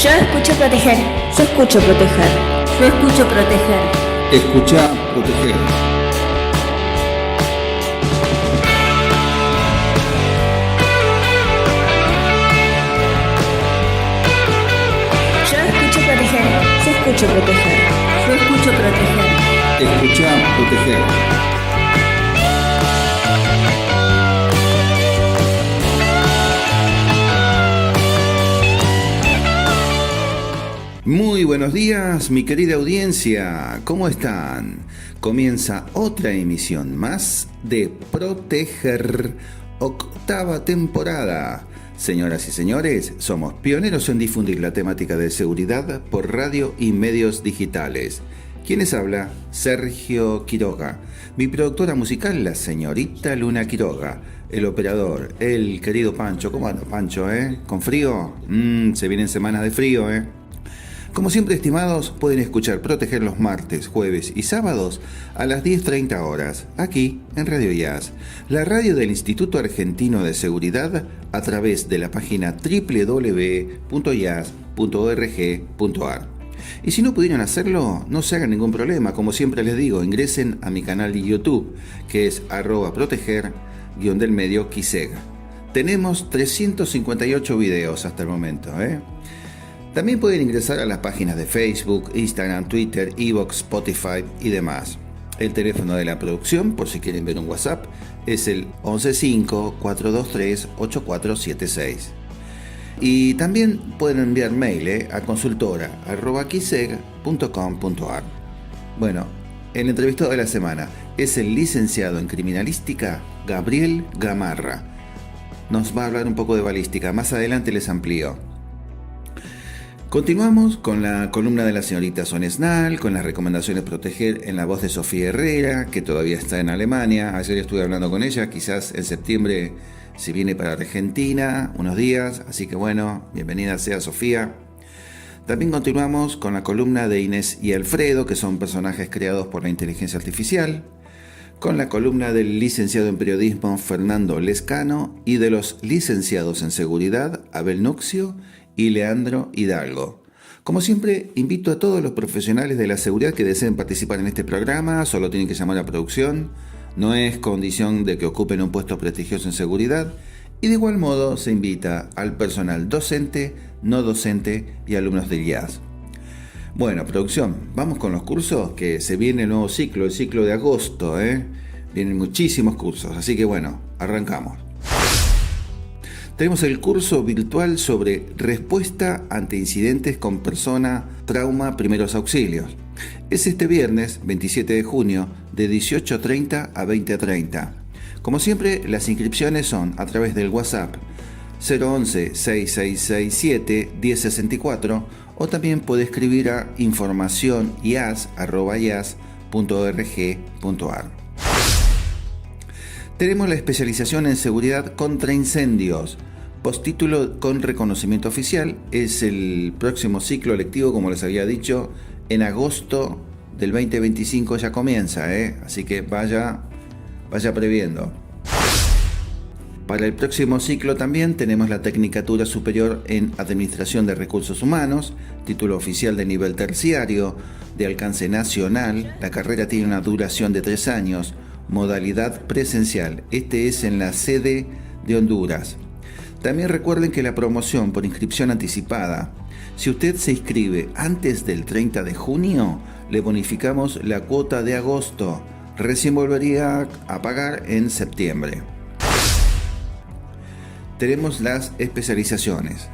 Yo escucho proteger. Yo escucho proteger. Yo escucho proteger. Escucha proteger. Yo escucho proteger. Yo escucho proteger. Yo escucho proteger. Escucha proteger. Muy buenos días, mi querida audiencia, ¿cómo están? Comienza otra emisión más de Proteger, octava temporada. Señoras y señores, somos pioneros en difundir la temática de seguridad por radio y medios digitales. ¿Quién les habla? Sergio Quiroga. Mi productora musical, la señorita Luna Quiroga. El operador, el querido Pancho. ¿Cómo anda, Pancho, ¿Con frío? Se vienen semanas de frío, Como siempre, estimados, pueden escuchar Proteger los martes, jueves y sábados a las 10:30 horas, aquí en Radio IAS, la radio del Instituto Argentino de Seguridad, a través de la página www.ias.org.ar. Y si no pudieron hacerlo, no se hagan ningún problema, como siempre les digo, ingresen a mi canal de YouTube, que es @proteger_QISEG. Tenemos 358 videos hasta el momento, También pueden ingresar a las páginas de Facebook, Instagram, Twitter, iVoox, Spotify y demás. El teléfono de la producción, por si quieren ver un WhatsApp, es el 115-423-8476. Y también pueden enviar mail a consultora@quiseg.com.ar. Bueno, el entrevistado de la semana es el licenciado en criminalística Gabriel Gamarra. Nos va a hablar un poco de balística, más adelante les amplío. Continuamos con la columna de la señorita Sonesnal, con las recomendaciones proteger en la voz de Sofía Herrera, que todavía está en Alemania. Ayer estuve hablando con ella, quizás en septiembre se viene para Argentina unos días, así que bueno, bienvenida sea Sofía. También continuamos con la columna de Inés y Alfredo, que son personajes creados por la inteligencia artificial, con la columna del licenciado en periodismo Fernando Lescano y de los licenciados en seguridad Abel Nuxio y Leandro Hidalgo. Como siempre, invito a todos los profesionales de la seguridad que deseen participar en este programa, solo tienen que llamar a producción, no es condición de que ocupen un puesto prestigioso en seguridad, y de igual modo se invita al personal docente, no docente y alumnos del IAS. Bueno, producción, vamos con los cursos, que se viene el nuevo ciclo, el ciclo de agosto, Vienen muchísimos cursos, así que bueno, arrancamos. Tenemos el curso virtual sobre respuesta ante incidentes con persona, trauma, primeros auxilios. Es este viernes 27 de junio de 18:30 a 20:30. Como siempre, las inscripciones son a través del WhatsApp 011-6667-1064 o también puede escribir a informacion@ias.org.ar. Tenemos la especialización en seguridad contra incendios. Postítulo con reconocimiento oficial. Es el próximo ciclo lectivo, como les había dicho, en agosto del 2025 ya comienza, Así que vaya previendo. Para el próximo ciclo también tenemos la Tecnicatura Superior en Administración de Recursos Humanos, título oficial de nivel terciario, de alcance nacional. La carrera tiene una duración de 3 años. Modalidad presencial. Este es en la sede de Honduras. También recuerden que la promoción por inscripción anticipada, si usted se inscribe antes del 30 de junio, le bonificamos la cuota de agosto. Recién volvería a pagar en septiembre. Tenemos las especializaciones.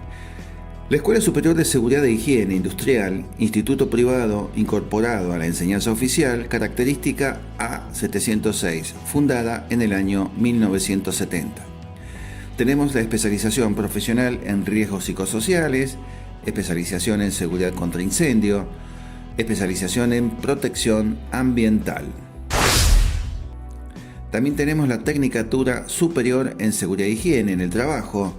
La Escuela Superior de Seguridad e Higiene Industrial, instituto privado incorporado a la enseñanza oficial, característica A706, fundada en el año 1970. Tenemos la especialización profesional en riesgos psicosociales, especialización en seguridad contra incendio, especialización en protección ambiental. También tenemos la Tecnicatura Superior en Seguridad e Higiene en el Trabajo.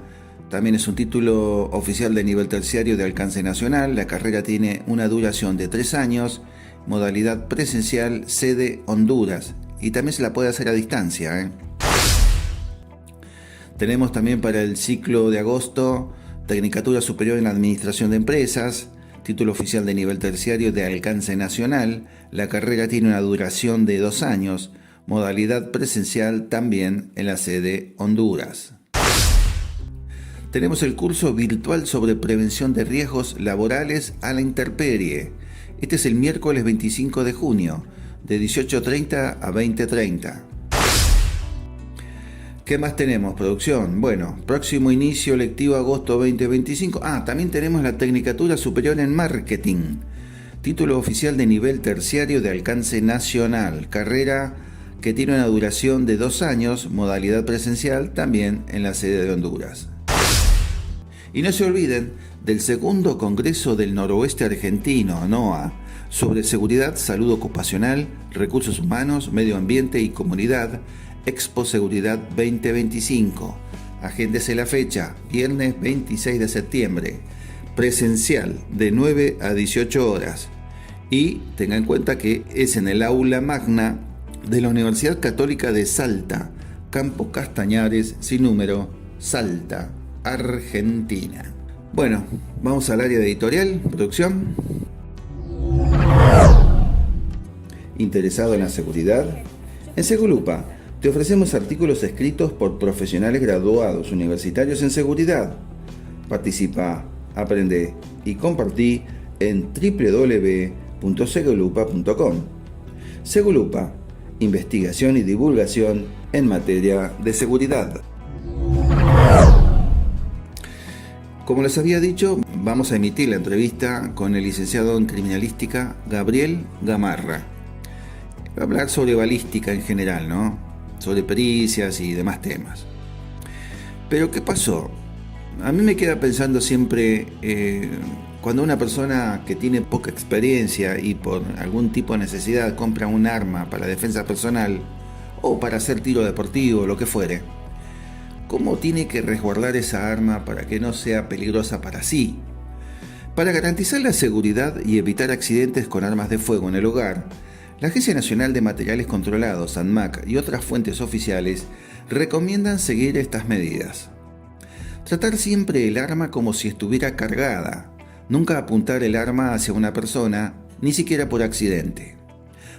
También es un título oficial de nivel terciario de alcance nacional. La carrera tiene una duración de 3 años, modalidad presencial, sede Honduras. Y también se la puede hacer a distancia, Tenemos también para el ciclo de agosto Tecnicatura Superior en Administración de Empresas, título oficial de nivel terciario de alcance nacional. La carrera tiene una duración de 2 años, modalidad presencial también en la sede Honduras. Tenemos el curso virtual sobre prevención de riesgos laborales a la intemperie. Este es el miércoles 25 de junio, de 18:30 a 20:30. ¿Qué más tenemos, producción? Bueno, próximo inicio lectivo agosto 2025. También tenemos la Tecnicatura Superior en Marketing, título oficial de nivel terciario de alcance nacional, carrera que tiene una duración de 2 años, modalidad presencial también en la sede de Honduras. Y no se olviden del segundo Congreso del Noroeste Argentino, NOA, sobre seguridad, salud ocupacional, recursos humanos, medio ambiente y comunidad, Expo Seguridad 2025. Agéndese la fecha, viernes 26 de septiembre, presencial de 9 a 18 horas. Y tenga en cuenta que es en el aula magna de la Universidad Católica de Salta, Campo Castañares, sin número, Salta, Argentina. Bueno, vamos al área de editorial, producción. ¿Interesado en la seguridad? En Segulupa te ofrecemos artículos escritos por profesionales graduados universitarios en seguridad. Participa, aprende y compartí en www.segulupa.com. Segulupa, investigación y divulgación en materia de seguridad. Como les había dicho, vamos a emitir la entrevista con el licenciado en criminalística Gabriel Gamarra. Va a hablar sobre balística en general, ¿no? Sobre pericias y demás temas. Pero ¿qué pasó? A mí me queda pensando siempre cuando una persona que tiene poca experiencia y por algún tipo de necesidad compra un arma para defensa personal o para hacer tiro deportivo, lo que fuere, ¿cómo tiene que resguardar esa arma para que no sea peligrosa para sí? Para garantizar la seguridad y evitar accidentes con armas de fuego en el hogar, la Agencia Nacional de Materiales Controlados, ANMAC, y otras fuentes oficiales recomiendan seguir estas medidas. Tratar siempre el arma como si estuviera cargada. Nunca apuntar el arma hacia una persona, ni siquiera por accidente.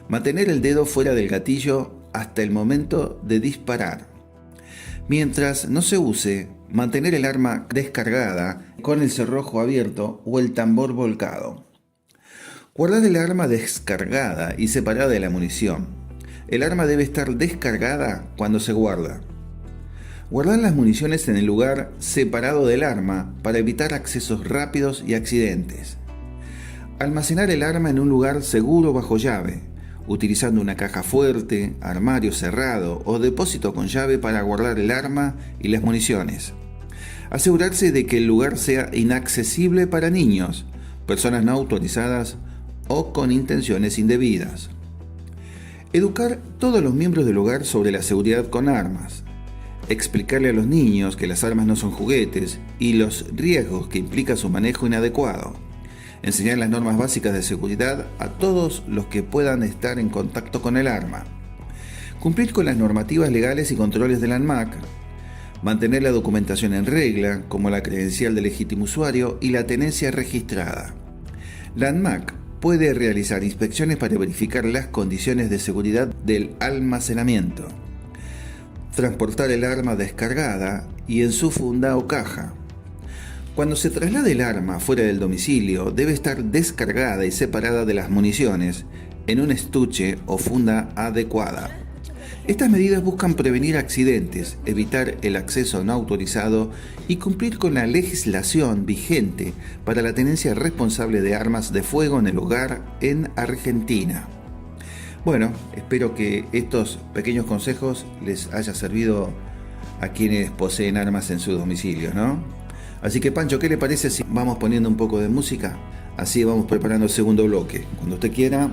Mantener el dedo fuera del gatillo hasta el momento de disparar. Mientras no se use, mantener el arma descargada con el cerrojo abierto o el tambor volcado. Guardar el arma descargada y separada de la munición. El arma debe estar descargada cuando se guarda. Guardar las municiones en el lugar separado del arma para evitar accesos rápidos y accidentes. Almacenar el arma en un lugar seguro bajo llave, utilizando una caja fuerte, armario cerrado o depósito con llave para guardar el arma y las municiones. Asegurarse de que el lugar sea inaccesible para niños, personas no autorizadas o con intenciones indebidas. Educar todos los miembros del hogar sobre la seguridad con armas. Explicarle a los niños que las armas no son juguetes y los riesgos que implica su manejo inadecuado. Enseñar las normas básicas de seguridad a todos los que puedan estar en contacto con el arma. Cumplir con las normativas legales y controles de la ANMAC. Mantener la documentación en regla, como la credencial de legítimo usuario y la tenencia registrada. La ANMAC puede realizar inspecciones para verificar las condiciones de seguridad del almacenamiento. Transportar el arma descargada y en su funda o caja. Cuando se traslade el arma fuera del domicilio, debe estar descargada y separada de las municiones en un estuche o funda adecuada. Estas medidas buscan prevenir accidentes, evitar el acceso no autorizado y cumplir con la legislación vigente para la tenencia responsable de armas de fuego en el hogar en Argentina. Bueno, espero que estos pequeños consejos les haya servido a quienes poseen armas en sus domicilios, ¿no? Así que Pancho, ¿qué le parece si vamos poniendo un poco de música? Así vamos preparando el segundo bloque. Cuando usted quiera.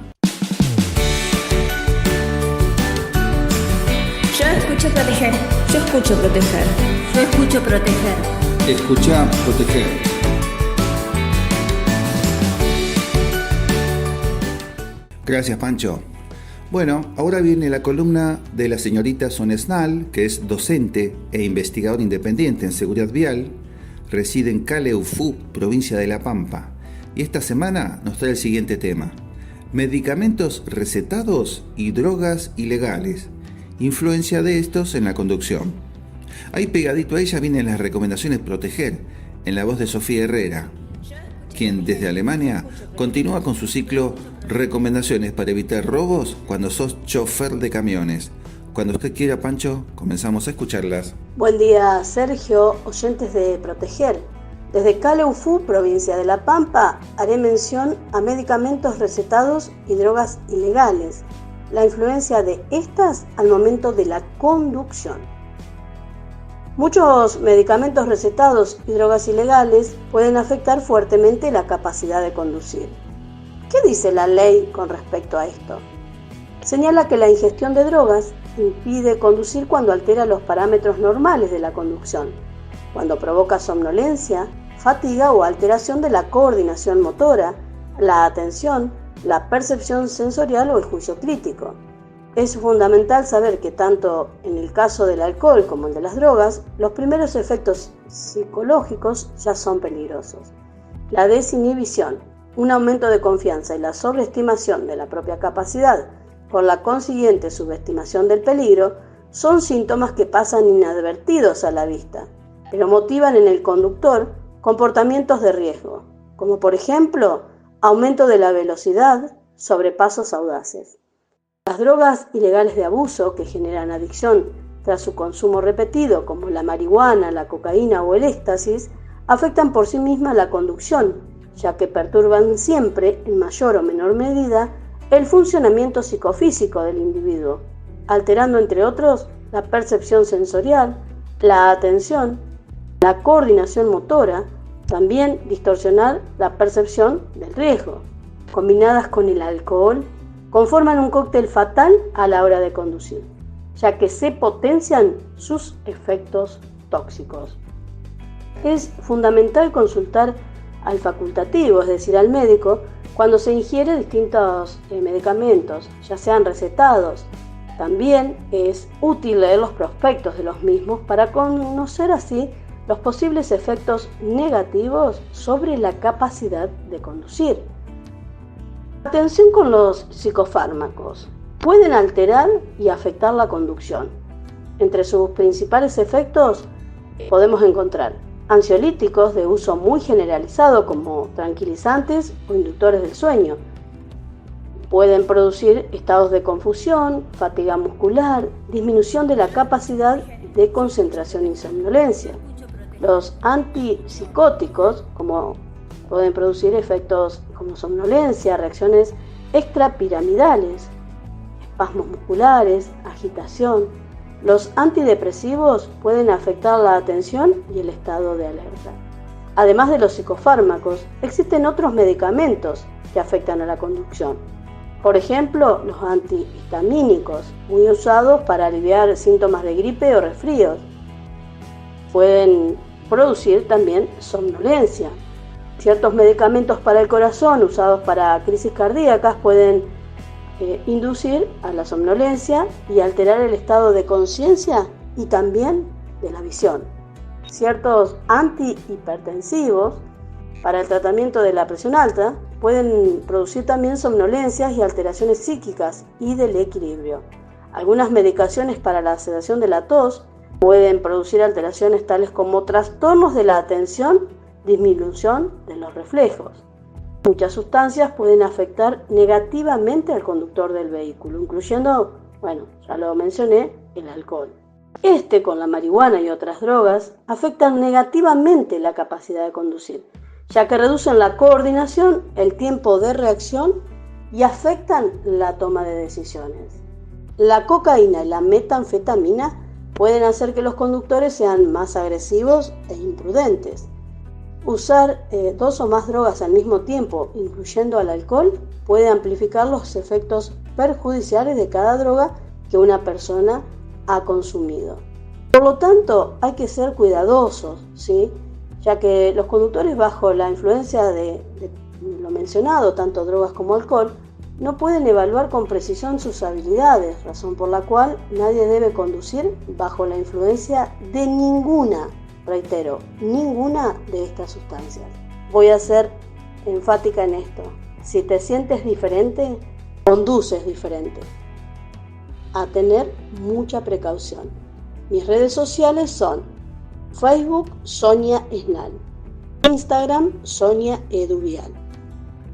Yo escucho proteger. Yo escucho proteger. Yo escucho proteger. Escucha, proteger. Gracias, Pancho. Bueno, ahora viene la columna de la señorita Sonesnal, que es docente e investigadora independiente en seguridad vial, reside en Caleufú, provincia de La Pampa, y esta semana nos trae el siguiente tema: medicamentos recetados y drogas ilegales, influencia de estos en la conducción. Ahí pegadito a ella vienen las recomendaciones Proteger, en la voz de Sofía Herrera, quien desde Alemania continúa con su ciclo Recomendaciones para evitar robos cuando sos chofer de camiones. Cuando usted quiera, Pancho, comenzamos a escucharlas. Buen día, Sergio, oyentes de Proteger. Desde Caleufú, provincia de La Pampa, haré mención a medicamentos recetados y drogas ilegales, la influencia de estas al momento de la conducción. Muchos medicamentos recetados y drogas ilegales pueden afectar fuertemente la capacidad de conducir. ¿Qué dice la ley con respecto a esto? Señala que la ingestión de drogas impide conducir cuando altera los parámetros normales de la conducción, cuando provoca somnolencia, fatiga o alteración de la coordinación motora, la atención, la percepción sensorial o el juicio crítico. Es fundamental saber que tanto en el caso del alcohol como el de las drogas, los primeros efectos psicológicos ya son peligrosos. La desinhibición, un aumento de confianza y la sobreestimación de la propia capacidad, con la consiguiente subestimación del peligro, son síntomas que pasan inadvertidos a la vista, pero motivan en el conductor comportamientos de riesgo, como por ejemplo, aumento de la velocidad, sobrepasos audaces. Las drogas ilegales de abuso que generan adicción tras su consumo repetido, como la marihuana, la cocaína o el éxtasis, afectan por sí mismas la conducción, ya que perturban siempre, en mayor o menor medida, el funcionamiento psicofísico del individuo, alterando entre otros la percepción sensorial, la atención, la coordinación motora, también distorsionar la percepción del riesgo. Combinadas con el alcohol, conforman un cóctel fatal a la hora de conducir, ya que se potencian sus efectos tóxicos. Es fundamental consultar al facultativo, es decir, al médico, cuando se ingiere distintos medicamentos, ya sean recetados. También es útil leer los prospectos de los mismos para conocer así los posibles efectos negativos sobre la capacidad de conducir. Atención con los psicofármacos. Pueden alterar y afectar la conducción. Entre sus principales efectos podemos encontrar ansiolíticos de uso muy generalizado como tranquilizantes o inductores del sueño. Pueden producir estados de confusión, fatiga muscular, disminución de la capacidad de concentración y somnolencia. Los antipsicóticos pueden producir efectos como somnolencia, reacciones extrapiramidales, espasmos musculares, agitación. Los antidepresivos pueden afectar la atención y el estado de alerta. Además de los psicofármacos, existen otros medicamentos que afectan a la conducción. Por ejemplo, los antihistamínicos, muy usados para aliviar síntomas de gripe o resfríos. Pueden producir también somnolencia. Ciertos medicamentos para el corazón usados para crisis cardíacas pueden inducir a la somnolencia y alterar el estado de conciencia y también de la visión. Ciertos antihipertensivos para el tratamiento de la presión alta pueden producir también somnolencias y alteraciones psíquicas y del equilibrio. Algunas medicaciones para la sedación de la tos pueden producir alteraciones tales como trastornos de la atención, disminución de los reflejos. Muchas sustancias pueden afectar negativamente al conductor del vehículo, incluyendo, ya lo mencioné, el alcohol. Con la marihuana y otras drogas, afectan negativamente la capacidad de conducir, ya que reducen la coordinación, el tiempo de reacción y afectan la toma de decisiones. La cocaína y la metanfetamina pueden hacer que los conductores sean más agresivos e imprudentes. Usar 2 o más drogas al mismo tiempo, incluyendo al alcohol, puede amplificar los efectos perjudiciales de cada droga que una persona ha consumido. Por lo tanto, hay que ser cuidadosos, ¿sí? Ya que los conductores bajo la influencia de lo mencionado, tanto drogas como alcohol, no pueden evaluar con precisión sus habilidades, razón por la cual nadie debe conducir bajo la influencia de ninguna Reitero, ninguna de estas sustancias. Voy a ser enfática en esto. Si te sientes diferente, conduces diferente. A tener mucha precaución. Mis redes sociales son Facebook Sonia Esnal, Instagram Sonia Eduvial.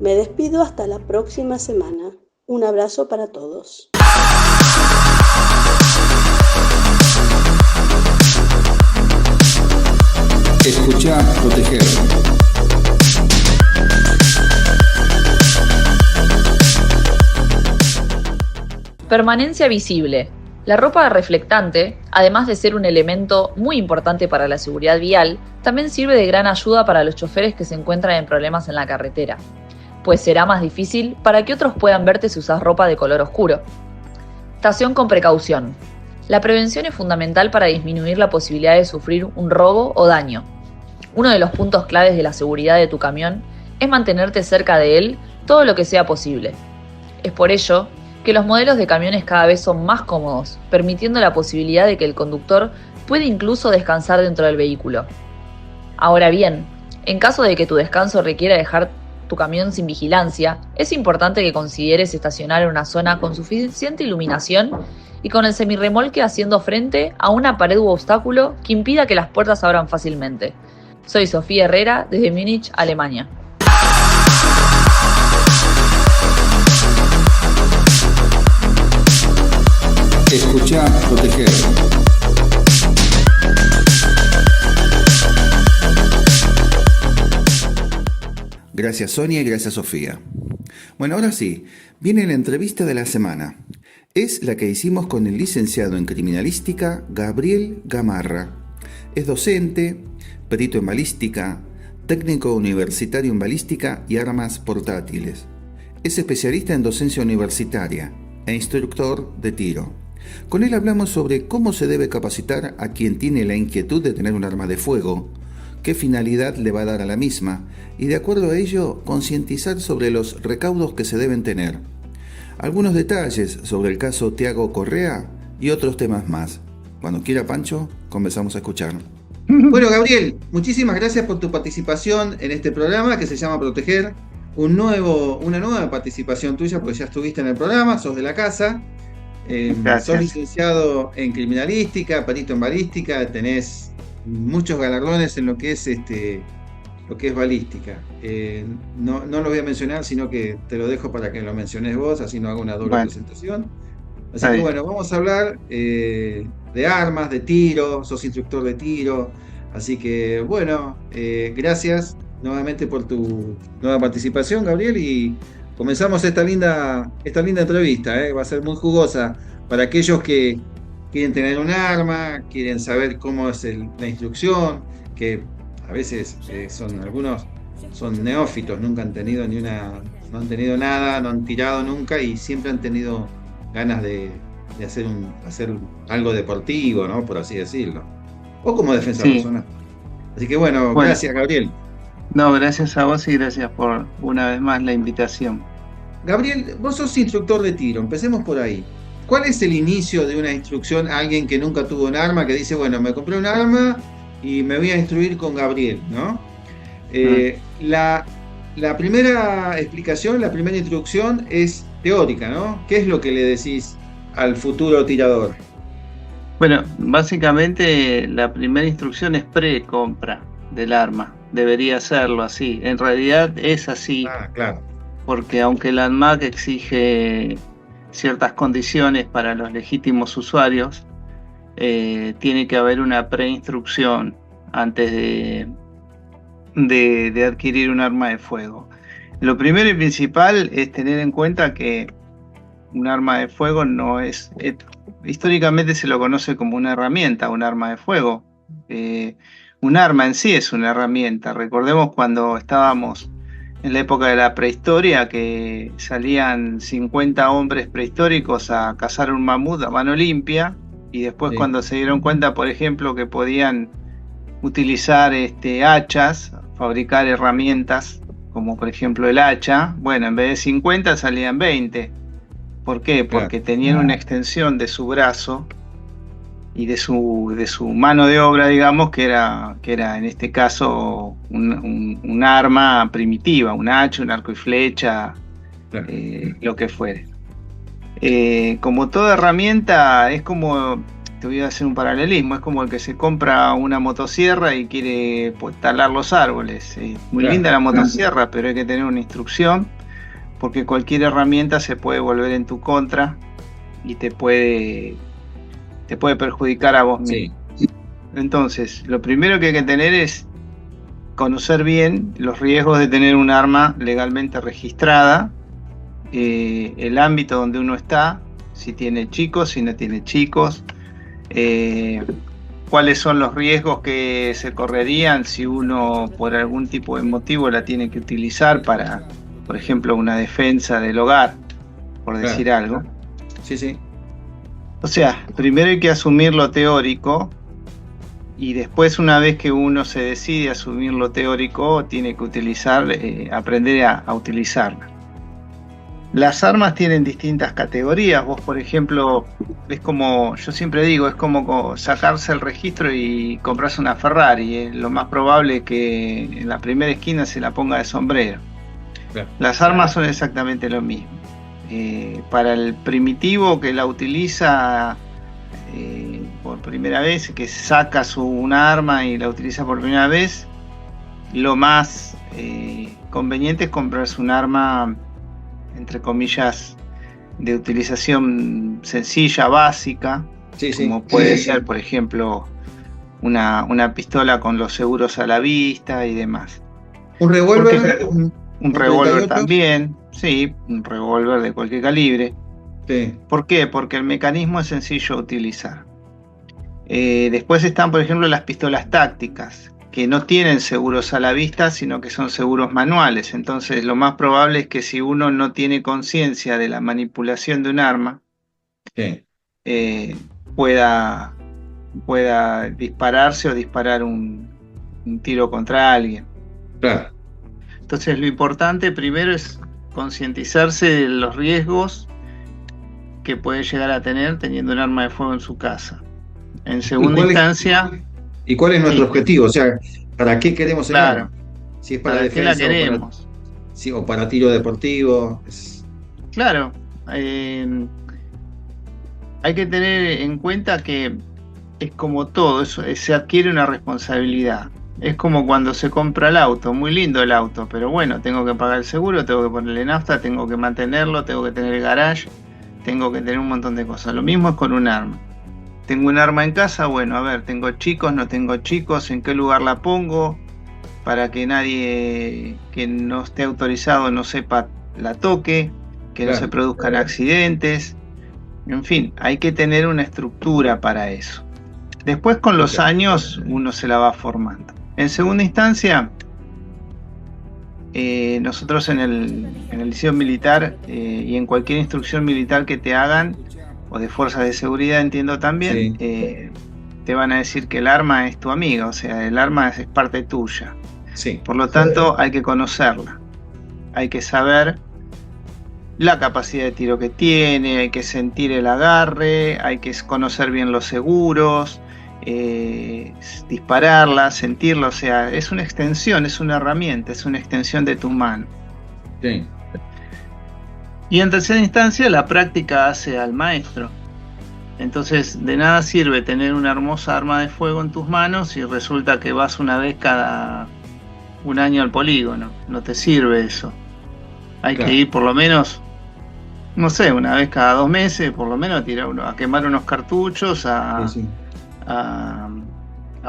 Me despido hasta la próxima semana. Un abrazo para todos. Escucha, proteger. Permanencia visible. La ropa reflectante, además de ser un elemento muy importante para la seguridad vial, también sirve de gran ayuda para los choferes que se encuentran en problemas en la carretera, pues será más difícil para que otros puedan verte si usas ropa de color oscuro. Estación con precaución. La prevención es fundamental para disminuir la posibilidad de sufrir un robo o daño. Uno de los puntos claves de la seguridad de tu camión es mantenerte cerca de él todo lo que sea posible. Es por ello que los modelos de camiones cada vez son más cómodos, permitiendo la posibilidad de que el conductor pueda incluso descansar dentro del vehículo. Ahora bien, en caso de que tu descanso requiera dejar tu camión sin vigilancia, es importante que consideres estacionar en una zona con suficiente iluminación y con el semirremolque haciendo frente a una pared u obstáculo que impida que las puertas abran fácilmente. Soy Sofía Herrera, desde Múnich, Alemania. Escucha, proteger. Gracias Sonia y gracias Sofía. Bueno, ahora sí, viene la entrevista de la semana. Es la que hicimos con el licenciado en criminalística Gabriel Gamarra. Es docente, perito en balística, técnico universitario en balística y armas portátiles. Es especialista en docencia universitaria e instructor de tiro. Con él hablamos sobre cómo se debe capacitar a quien tiene la inquietud de tener un arma de fuego, qué finalidad le va a dar a la misma y de acuerdo a ello concientizar sobre los recaudos que se deben tener. Algunos detalles sobre el caso Tiago Correa y otros temas más. Cuando quiera Pancho, comenzamos a escuchar. Bueno Gabriel, muchísimas gracias por tu participación en este programa que se llama Proteger. Una nueva participación tuya porque ya estuviste en el programa, sos de la casa. Sos licenciado en criminalística, perito en balística, tenés muchos galardones en lo que es balística. No lo voy a mencionar, sino que te lo dejo para que lo menciones vos, así no hago una doble presentación. Así que bueno, vamos a hablar de armas, de tiro, sos instructor de tiro, así que bueno, gracias nuevamente por tu nueva participación, Gabriel, y comenzamos esta linda entrevista, va a ser muy jugosa para aquellos que quieren tener un arma, quieren saber cómo es la instrucción, que a veces algunos son neófitos, nunca han tenido no han tenido nada, no han tirado nunca y siempre han tenido ganas de hacer algo deportivo, ¿no? Por así decirlo, o como defensa personal. Así que bueno, gracias Gabriel. No, gracias a vos y gracias por una vez más la invitación. Gabriel, vos sos instructor de tiro, empecemos por ahí. ¿Cuál es el inicio de una instrucción a alguien que nunca tuvo un arma, que dice, bueno, me compré un arma y me voy a instruir con Gabriel, ¿no? La primera explicación, la primera instrucción es teórica, ¿no? ¿Qué es lo que le decís al futuro tirador? Bueno, básicamente la primera instrucción es pre-compra del arma. Debería serlo así. En realidad es así. Claro. Porque aunque la ANMAT exige ciertas condiciones para los legítimos usuarios, tiene que haber una preinstrucción antes de adquirir un arma de fuego. Lo primero y principal es tener en cuenta que un arma de fuego no es... históricamente se lo conoce como una herramienta, un arma de fuego. Un arma en sí es una herramienta. Recordemos cuando estábamos en la época de la prehistoria, que salían 50 hombres prehistóricos a cazar un mamut a mano limpia, y después cuando se dieron cuenta, por ejemplo, que podían utilizar hachas, fabricar herramientas, como por ejemplo el hacha, bueno, en vez de 50 salían 20. ¿Por qué? Porque tenían una extensión de su brazo y de su mano de obra, digamos, que era en este caso un arma primitiva, un hacha, un arco y flecha, Claro. lo que fuere. Como toda herramienta, es como, te voy a hacer un paralelismo, es como el que se compra una motosierra y quiere, pues, talar los árboles. Muy Claro, linda la motosierra, pero hay que tener una instrucción, porque cualquier herramienta se puede volver en tu contra y te puede perjudicar a vos mismo. Sí. Entonces, lo primero que hay que tener es conocer bien los riesgos de tener un arma legalmente registrada, el ámbito donde uno está, si tiene chicos, si no tiene chicos, cuáles son los riesgos que se correrían si uno por algún tipo de motivo la tiene que utilizar para, por ejemplo, una defensa del hogar, por decir algo. Sí, sí. O sea, primero hay que asumir lo teórico y después, una vez que uno se decide asumir lo teórico, tiene que aprender a utilizarla. Las armas tienen distintas categorías. Vos, por ejemplo, es como, yo siempre digo, es como sacarse el registro y comprarse una Ferrari. Lo más probable es que en la primera esquina se la ponga de sombrero. Claro. Las armas son exactamente lo mismo. Para el primitivo que la utiliza por primera vez, que saca una arma y la utiliza por primera vez, lo más conveniente es comprarse un arma, entre comillas, de utilización sencilla, básica, Sí, sí. como puede ser, por ejemplo, una pistola con los seguros a la vista y demás. Un revólver. Un ¿Un revólver 38? también, sí, un revólver de cualquier calibre. Sí. ¿Por qué? Porque el mecanismo es sencillo de utilizar. Después están, por ejemplo, las pistolas tácticas, que no tienen seguros a la vista, sino que son seguros manuales. Entonces, lo más probable es que si uno no tiene conciencia de la manipulación de un arma, Sí. pueda dispararse o disparar un tiro contra alguien. Claro. Entonces, lo importante primero es concientizarse de los riesgos que puede llegar a tener teniendo un arma de fuego en su casa. En segunda instancia... ¿Y cuál es nuestro Sí. objetivo? O sea, ¿para qué queremos el Claro. arma? Si es para ¿Para qué defensa la queremos? o para tiro deportivo. Claro. Hay que tener en cuenta que es como todo, se adquiere una responsabilidad. Es como cuando se compra el auto, muy lindo el auto, pero bueno, tengo que pagar el seguro, tengo que ponerle nafta, tengo que mantenerlo, tengo que tener el garage, tengo que tener un montón de cosas. Lo mismo es con un arma. Tengo un arma en casa, bueno, a ver, tengo chicos, no tengo chicos, ¿en qué lugar la pongo? Para que nadie que no esté autorizado no sepa, la toque, que no se produzcan accidentes. En fin, hay que tener una estructura para eso. Después, con los años, uno se la va formando. En segunda instancia, nosotros en el liceo militar y en cualquier instrucción militar que te hagan, o de fuerzas de seguridad, entiendo también, te van a decir que el arma es tu amiga, o sea, el arma es parte tuya. Sí. Por lo tanto, hay que conocerla. Hay que saber la capacidad de tiro que tiene, hay que sentir el agarre, hay que conocer bien los seguros, dispararla, sentirla, o sea, es una extensión, es una herramienta, es una extensión de tu mano. Sí. Y en tercera instancia, la práctica hace al maestro. Entonces, de nada sirve tener una hermosa arma de fuego en tus manos si resulta que vas una vez cada un año al polígono. No te sirve eso. Hay que ir por lo menos, no sé, una vez cada 2 meses, por lo menos a quemar unos cartuchos, a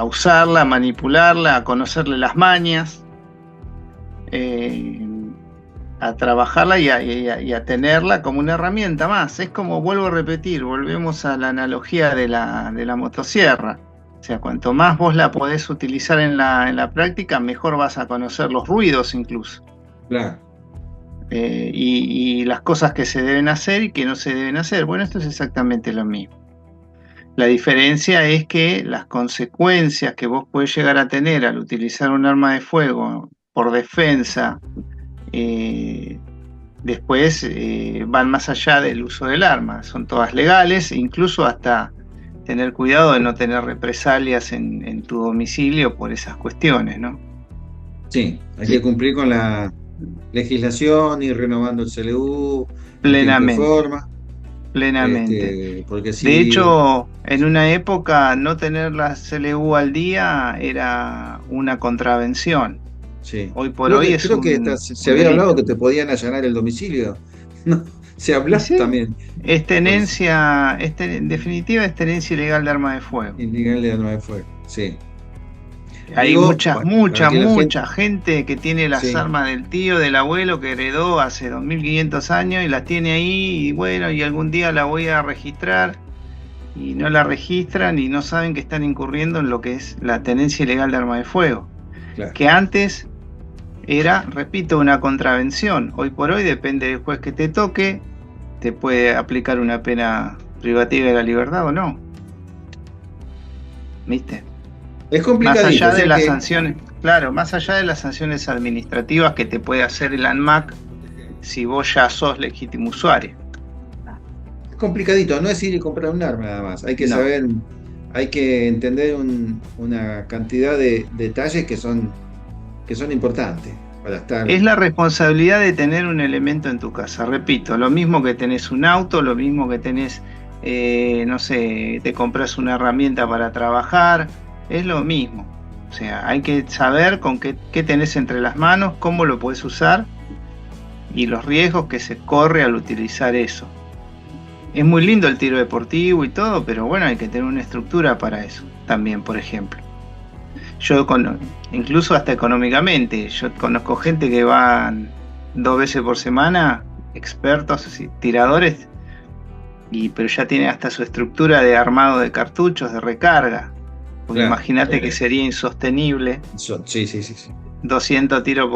usarla, a manipularla, a conocerle las mañas, a trabajarla y a tenerla como una herramienta más. Es como, vuelvo a repetir, volvemos a la analogía de la motosierra. O sea, cuanto más vos la podés utilizar en la práctica, mejor vas a conocer los ruidos incluso. Claro. Y las cosas que se deben hacer y que no se deben hacer. Bueno, esto es exactamente lo mismo. La diferencia es que las consecuencias que vos podés llegar a tener al utilizar un arma de fuego por defensa, después van más allá del uso del arma. Son todas legales, incluso hasta tener cuidado de no tener represalias en tu domicilio por esas cuestiones, ¿no? Sí, hay que cumplir con la legislación, ir renovando el CLU en tiempo y Plenamente, forma, plenamente. porque De si hecho, en una época no tener la CLU al día era una contravención. sí. Hoy por hoy es Creo que un se había delito. hablado que te podían allanar el domicilio. No, se Y habló sí, también. es tenencia, en definitiva es tenencia ilegal de arma de fuego. Ilegal de arma de fuego. Sí. Hay Digo, mucha, para que la gente, mucha gente que tiene las sí, armas del tío, del abuelo que heredó hace 2500 años y las tiene ahí y bueno, y algún día la voy a registrar y no la registran y no saben que están incurriendo en lo que es la tenencia ilegal de arma de fuego. claro. Que antes era, repito, una contravención. Hoy por hoy, depende del juez que te toque, te puede aplicar una pena privativa de la libertad o no. ¿Viste? Es Más complicadito. allá O de sea las que sanciones, claro, más allá de las sanciones administrativas que te puede hacer el ANMAT si vos ya sos legítimo usuario. es complicadito, no es ir y comprar un arma nada más. Hay que No. saber, hay que entender una cantidad de detalles que son importantes para estar. Es la responsabilidad de tener un elemento en tu casa. Repito, lo mismo que tenés un auto, lo mismo que tenés, no sé, te compras una herramienta para trabajar, es lo mismo. O sea, hay que saber con qué tenés entre las manos, cómo lo puedes usar y los riesgos que se corre al utilizar eso. Es muy lindo el tiro deportivo y todo, pero bueno, hay que tener una estructura para eso también, por ejemplo. Incluso hasta económicamente, yo conozco gente que van 2 veces por semana, expertos, así, tiradores, pero ya tiene hasta su estructura de armado de cartuchos, de recarga. Porque Claro. imagínate que sería insostenible Sí. 200 tiros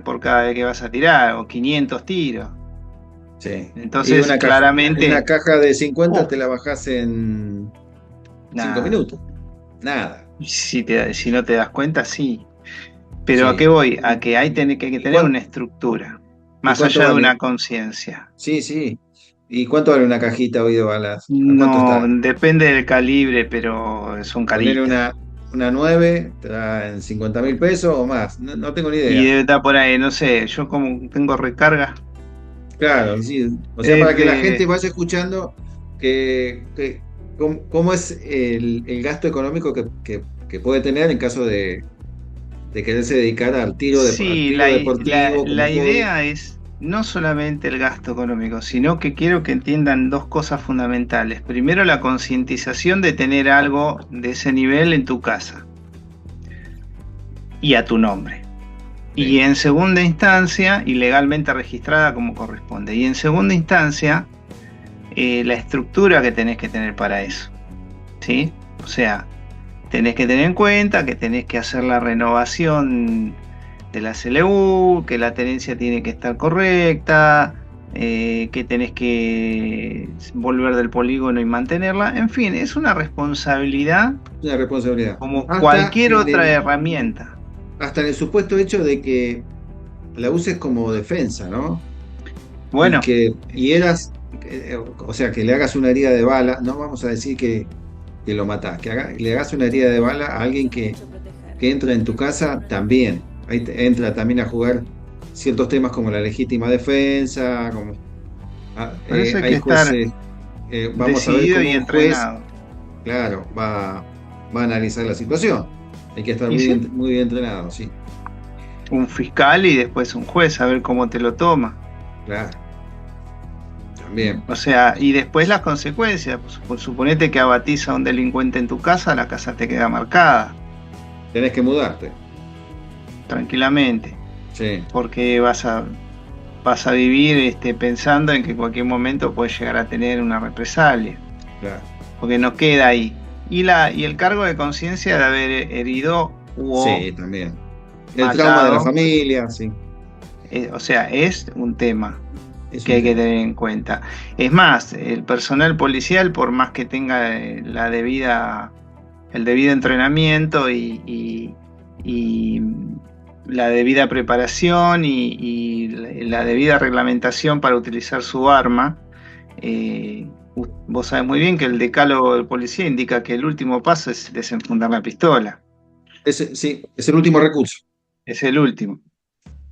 por cada vez que vas a tirar, o 500 tiros. Sí. Entonces, Y claramente, una caja de 50 Oh. te la bajás en 5 nada. minutos. Nada. Si no te das cuenta, sí. Pero Sí. ¿a qué voy? A que hay que tener cuán- una estructura, más cuánto allá de vale? una conciencia. Sí. ¿Y cuánto vale una cajita hoy de balas? ¿A cuánto No, está? depende del calibre, pero son Poner caritas. una 9, te da en 50.000 pesos o más. No tengo ni Y idea. debe estar por ahí, no sé, yo como tengo recarga. Claro, sí. O sea, para que la gente Este, vaya escuchando cómo es el gasto económico que puede tener en caso de quererse dedicar al tiro sí, deportivo como la hobby. idea es no solamente el gasto económico, sino que quiero que entiendan dos cosas fundamentales. Primero, la concientización de tener algo de ese nivel en tu casa y a tu nombre. Sí. Y en segunda instancia, y legalmente registrada como corresponde. Y en segunda instancia, la estructura que tenés que tener para eso. ¿Sí? O sea, tenés que tener en cuenta que tenés que hacer la renovación de la CLU, que la tenencia tiene que estar correcta, que tenés que volver del polígono y mantenerla. En fin, es una responsabilidad Una responsabilidad. como Hasta cualquier en otra el- herramienta. Hasta en el supuesto hecho de que la uses como defensa, ¿no? Bueno, O sea, que le hagas una herida de bala, no vamos a decir que lo matás, le hagas una herida de bala a alguien que entra en tu casa también. Ahí entra también a jugar ciertos temas como la legítima defensa, por eso hay hay que estar jueces, vamos a ver decidido cómo y un juez, entrenado. claro, va a analizar la situación. Hay que estar ¿Y sí? muy bien entrenado, sí, Un fiscal y después un juez, a ver cómo te lo toma. claro. También, O sea, y después las consecuencias. Pues, suponete que abatís a un delincuente en tu casa, la casa te queda marcada, tenés que mudarte, tranquilamente, sí, porque vas a vivir pensando en que en cualquier momento puedes llegar a tener una represalia, claro. porque no queda ahí. Y el cargo de conciencia de haber herido o Sí, también. El matado, trauma de la familia, sí. o sea, es un tema Es que un hay que tema. tener en cuenta. Es más, el personal policial, por más que tenga el debido entrenamiento y la debida preparación y la debida reglamentación para utilizar su arma, vos sabés muy bien que el decálogo del policía indica que el último paso es desenfundar la pistola. Sí, es el último recurso. Es el último.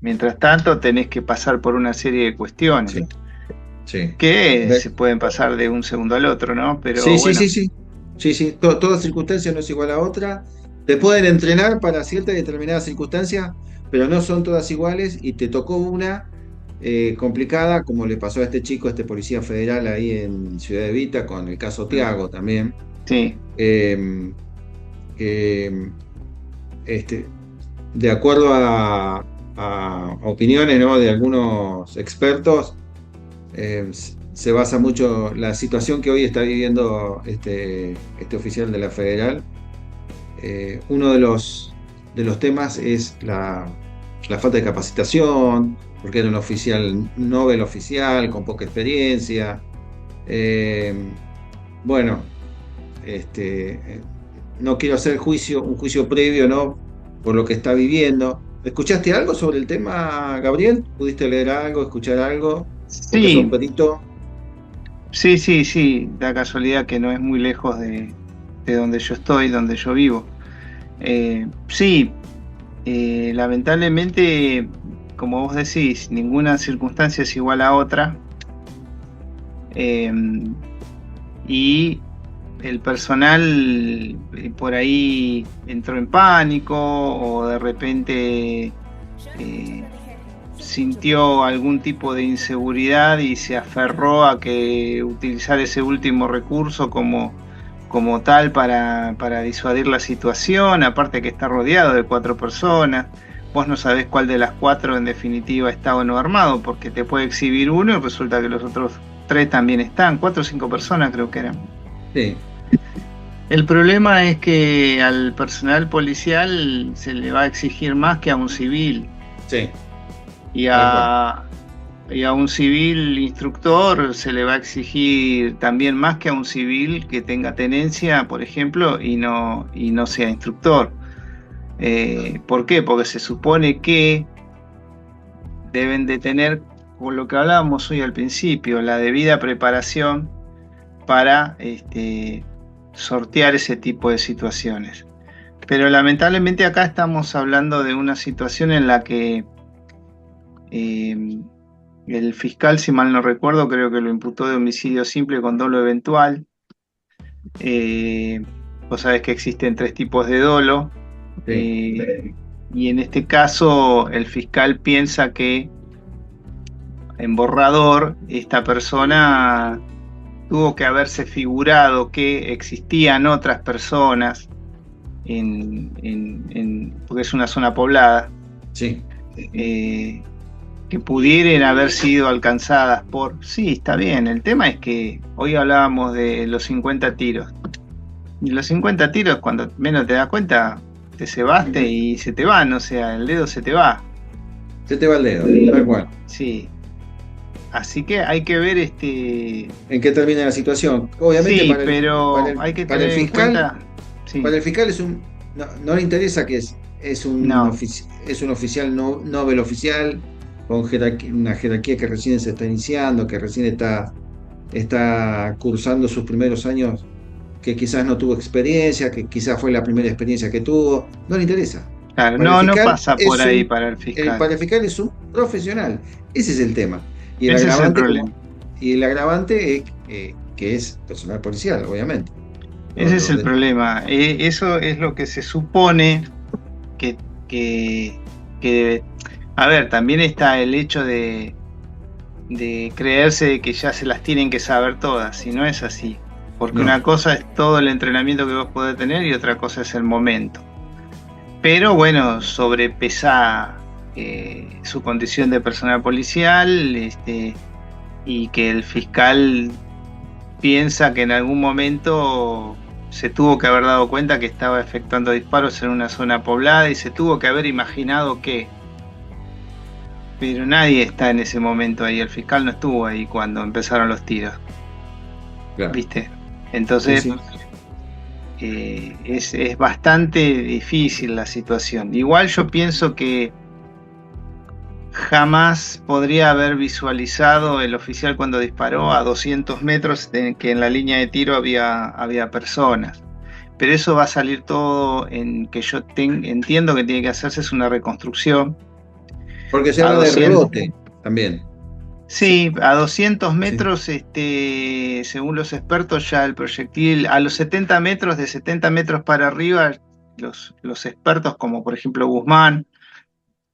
Mientras tanto, tenés que pasar por una serie de cuestiones. Sí. Sí. Que se pueden pasar de un segundo al otro, ¿no? Pero Sí, bueno, sí. Toda circunstancia no es igual a otra. Te pueden entrenar para cierta y determinada circunstancia, pero no son todas iguales y te tocó una complicada, como le pasó a este chico, a este policía federal ahí en Ciudad Evita, con el caso Tiago también. sí, De acuerdo a opiniones, ¿no?, de algunos expertos, se basa mucho la situación que hoy está viviendo este oficial de la Federal. Uno de los temas es la falta de capacitación, porque era un oficial, novel oficial, con poca experiencia. Bueno, no quiero hacer un juicio previo, ¿no?, por lo que está viviendo. ¿Escuchaste algo sobre el tema, Gabriel? ¿Pudiste leer algo, escuchar algo? Porque sos sí, perito. sí, da casualidad que no es muy lejos de donde yo estoy, donde yo vivo. Sí, lamentablemente, como vos decís, ninguna circunstancia es igual a otra. Y el personal por ahí entró en pánico o de repente sintió algún tipo de inseguridad y se aferró a que utilizar ese último recurso como tal para disuadir la situación, aparte que está rodeado de 4 personas. Vos no sabés cuál de las 4 en definitiva está o no armado, porque te puede exhibir uno y resulta que los otros 3 también están, 4 o 5 personas creo que eran. Sí. El problema es que al personal policial se le va a exigir más que a un civil. Sí. Y a un civil instructor se le va a exigir también más que a un civil que tenga tenencia, por ejemplo, y no sea instructor. ¿Por qué? Porque se supone que deben de tener, por lo que hablábamos hoy al principio, la debida preparación para sortear ese tipo de situaciones. Pero lamentablemente acá estamos hablando de una situación en la que el fiscal, si mal no recuerdo, creo que lo imputó de homicidio simple con dolo eventual. Vos sabés que existen 3 tipos de dolo. Sí. Y en este caso el fiscal piensa que en borrador esta persona tuvo que haberse figurado que existían otras personas porque es una zona poblada, Sí. que pudieran haber sido alcanzadas por... Sí, está bien, el tema es que hoy hablábamos de los 50 tiros. Y los 50 tiros, cuando menos te das cuenta, te cebaste y se te van, o sea, el dedo se te va. Se te va el dedo, tal cual. Sí. Así que hay que ver ¿En qué termina la situación? Obviamente, sí, pero hay que para el tener en fiscal, cuenta... Sí. para el fiscal no le interesa que es un oficial novel oficial con una jerarquía que recién se está iniciando, que recién está cursando sus primeros años, que quizás no tuvo experiencia, que quizás fue la primera experiencia que tuvo. No le interesa. Claro, Para el no fiscal pasa por ahí para el fiscal. Para el fiscal es un profesional. Ese es el tema. Y Ese es el problema. Y el agravante es que es personal policial, obviamente. Ese es el problema. Eso es lo que se supone que debe. A ver, también está el hecho de creerse que ya se las tienen que saber todas, y no es así. Porque una cosa es todo el entrenamiento que vos podés tener y otra cosa es el momento. Pero bueno, sobrepesa su condición de personal policial, y que el fiscal piensa que en algún momento se tuvo que haber dado cuenta que estaba efectuando disparos en una zona poblada y se tuvo que haber imaginado que... Pero nadie está en ese momento ahí, el fiscal no estuvo ahí cuando empezaron los tiros. Claro. ¿Viste? Entonces Sí. Es bastante difícil la situación. Igual yo pienso que jamás podría haber visualizado el oficial cuando disparó a 200 metros que en la línea de tiro había personas. Pero eso va a salir todo en que yo entiendo que tiene que hacerse es una reconstrucción. Porque se A habla de 200. rebote también. Sí, a 200 metros, según los expertos, ya el proyectil, a los 70 metros, de 70 metros para arriba, los expertos, como por ejemplo Guzmán,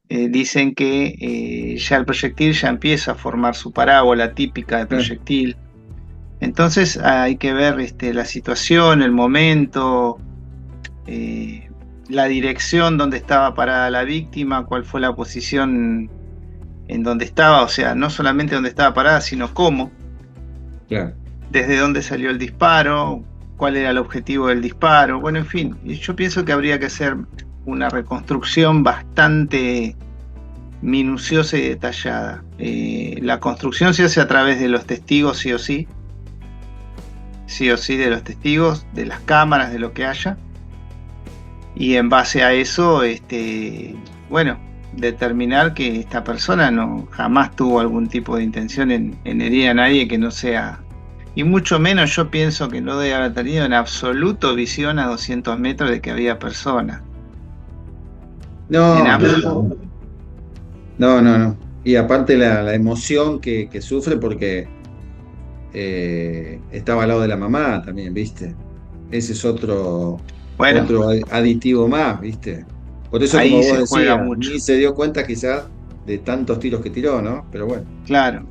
dicen que ya el proyectil ya empieza a formar su parábola típica de proyectil. Entonces hay que ver la situación, el momento, la dirección donde estaba parada la víctima, cuál fue la posición en donde estaba, o sea, no solamente donde estaba parada, sino cómo, Claro. desde dónde salió el disparo, cuál era el objetivo del disparo, bueno, en fin, yo pienso que habría que hacer una reconstrucción bastante minuciosa y detallada. La construcción se hace a través de los testigos, sí o sí de los testigos, de las cámaras, de lo que haya, y en base a eso, bueno, determinar que esta persona jamás tuvo algún tipo de intención en herir a nadie que no sea, y mucho menos yo pienso que no debe haber tenido en absoluto visión a 200 metros de que había personas. No, En absoluto. no. Y aparte la emoción que sufre porque estaba al lado de la mamá también, ¿viste? Ese es otro aditivo más, ¿viste? Por eso, ahí como se vos juega decías, mucho. ni se dio cuenta quizás de tantos tiros que tiró, ¿no? Pero bueno. Claro.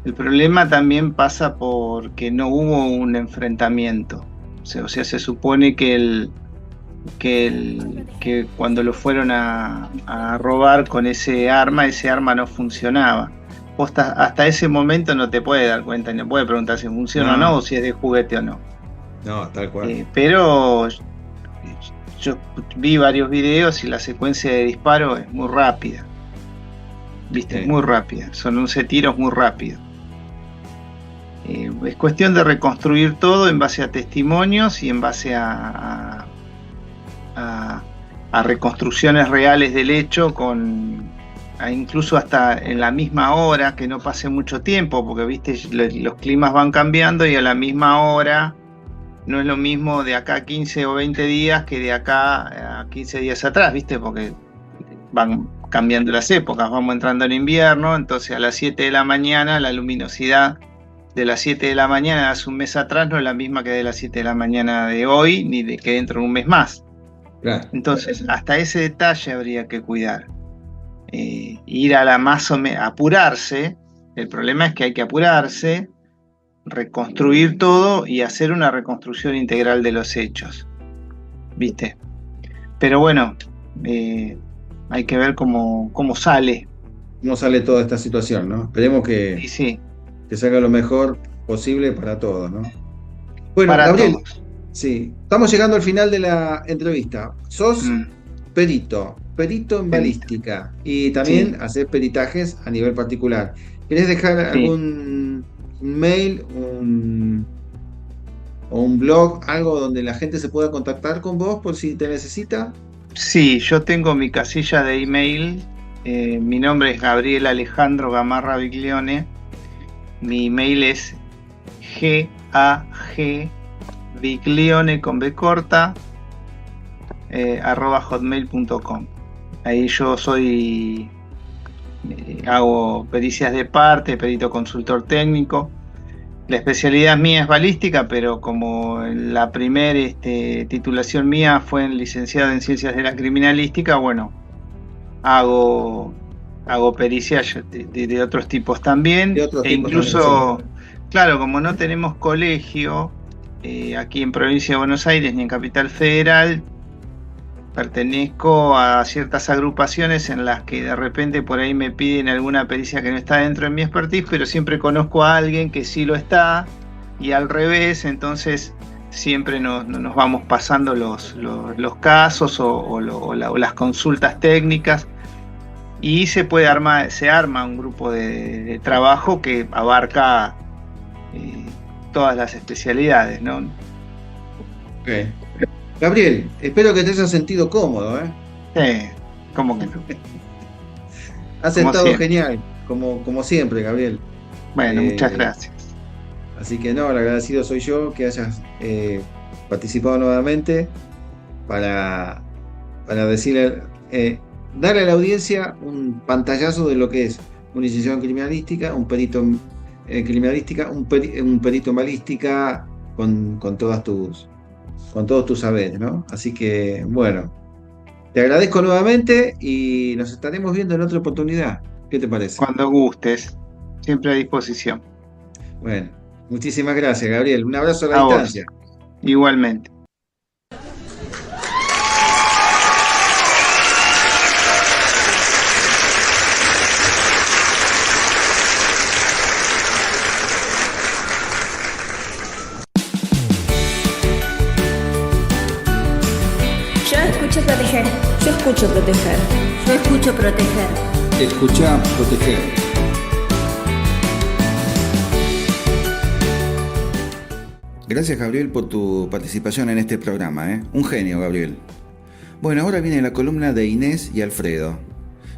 El problema también pasa porque no hubo un enfrentamiento. O sea, se supone que cuando lo fueron a robar con ese arma no funcionaba. Vos hasta ese momento no te puedes dar cuenta, no puedes preguntar si funciona o no, o si es de juguete o no. No, tal cual. Pero yo vi varios videos y la secuencia de disparo es muy rápida. ¿Viste? Sí. Muy rápida. Son 11 tiros muy rápidos. Es cuestión de reconstruir todo en base a testimonios y en base a reconstrucciones reales del hecho, incluso hasta en la misma hora, que no pase mucho tiempo, porque viste, los climas van cambiando y a la misma hora no es lo mismo de acá a 15 o 20 días que de acá a 15 días atrás, viste, porque van cambiando las épocas, vamos entrando en invierno, entonces a las 7 de la mañana la luminosidad de las 7 de la mañana de hace un mes atrás no es la misma que de las 7 de la mañana de hoy, ni de que dentro de un mes más. Claro. Entonces, hasta ese detalle habría que cuidar. Ir a la más o menos, apurarse, el problema es que hay que apurarse, reconstruir todo y hacer una reconstrucción integral de los hechos. ¿Viste? Pero bueno, hay que ver cómo sale. ¿Cómo sale toda esta situación, no? Esperemos Y sí, que salga lo mejor posible para todos, ¿no? Bueno, para Gabriel, todos. sí, estamos llegando al final de la entrevista. Sos perito en balística y también hacer peritajes a nivel particular. ¿Querés dejar algún mail o un blog, algo donde la gente se pueda contactar con vos por si te necesita? Sí, yo tengo mi casilla de email. Mi nombre es Gabriel Alejandro Gamarra Biglione. Mi email es gagbiglione con b corta @hotmail.com. Ahí yo hago pericias de parte, perito consultor técnico. La especialidad mía es balística, pero como la primera titulación mía fue en licenciado en Ciencias de la Criminalística, bueno, hago pericias de otros tipos también. Incluso, claro, como no tenemos colegio aquí en Provincia de Buenos Aires ni en Capital Federal, pertenezco a ciertas agrupaciones en las que de repente por ahí me piden alguna pericia que no está dentro de mi expertise, pero siempre conozco a alguien que sí lo está, y al revés, entonces siempre nos vamos pasando los casos o las consultas técnicas, y se arma un grupo de trabajo que abarca todas las especialidades, ¿no? Okay. Gabriel, espero que te hayas sentido cómodo, ¿eh? Sí, ¿cómo que no? Has Como estado siempre. genial, como siempre, Gabriel. Bueno, muchas Eh, gracias. Así que no, el agradecido soy yo que hayas participado nuevamente para, para decirle, darle a la audiencia un pantallazo de lo que es una iniciación criminalística, un perito criminalística, un perito en balística con todos tus saberes, ¿no? Así que, bueno, te agradezco nuevamente y nos estaremos viendo en otra oportunidad. ¿Qué te parece? Cuando gustes, siempre a disposición. Bueno, muchísimas gracias, Gabriel. Un abrazo a la A vos. distancia. Igualmente. Yo escucho proteger. Yo escucho proteger. Yo escucho proteger. Escucha, proteger. Gracias, Gabriel, por tu participación en este programa, ¿eh? Un genio, Gabriel. Bueno, ahora viene la columna de Inés y Alfredo.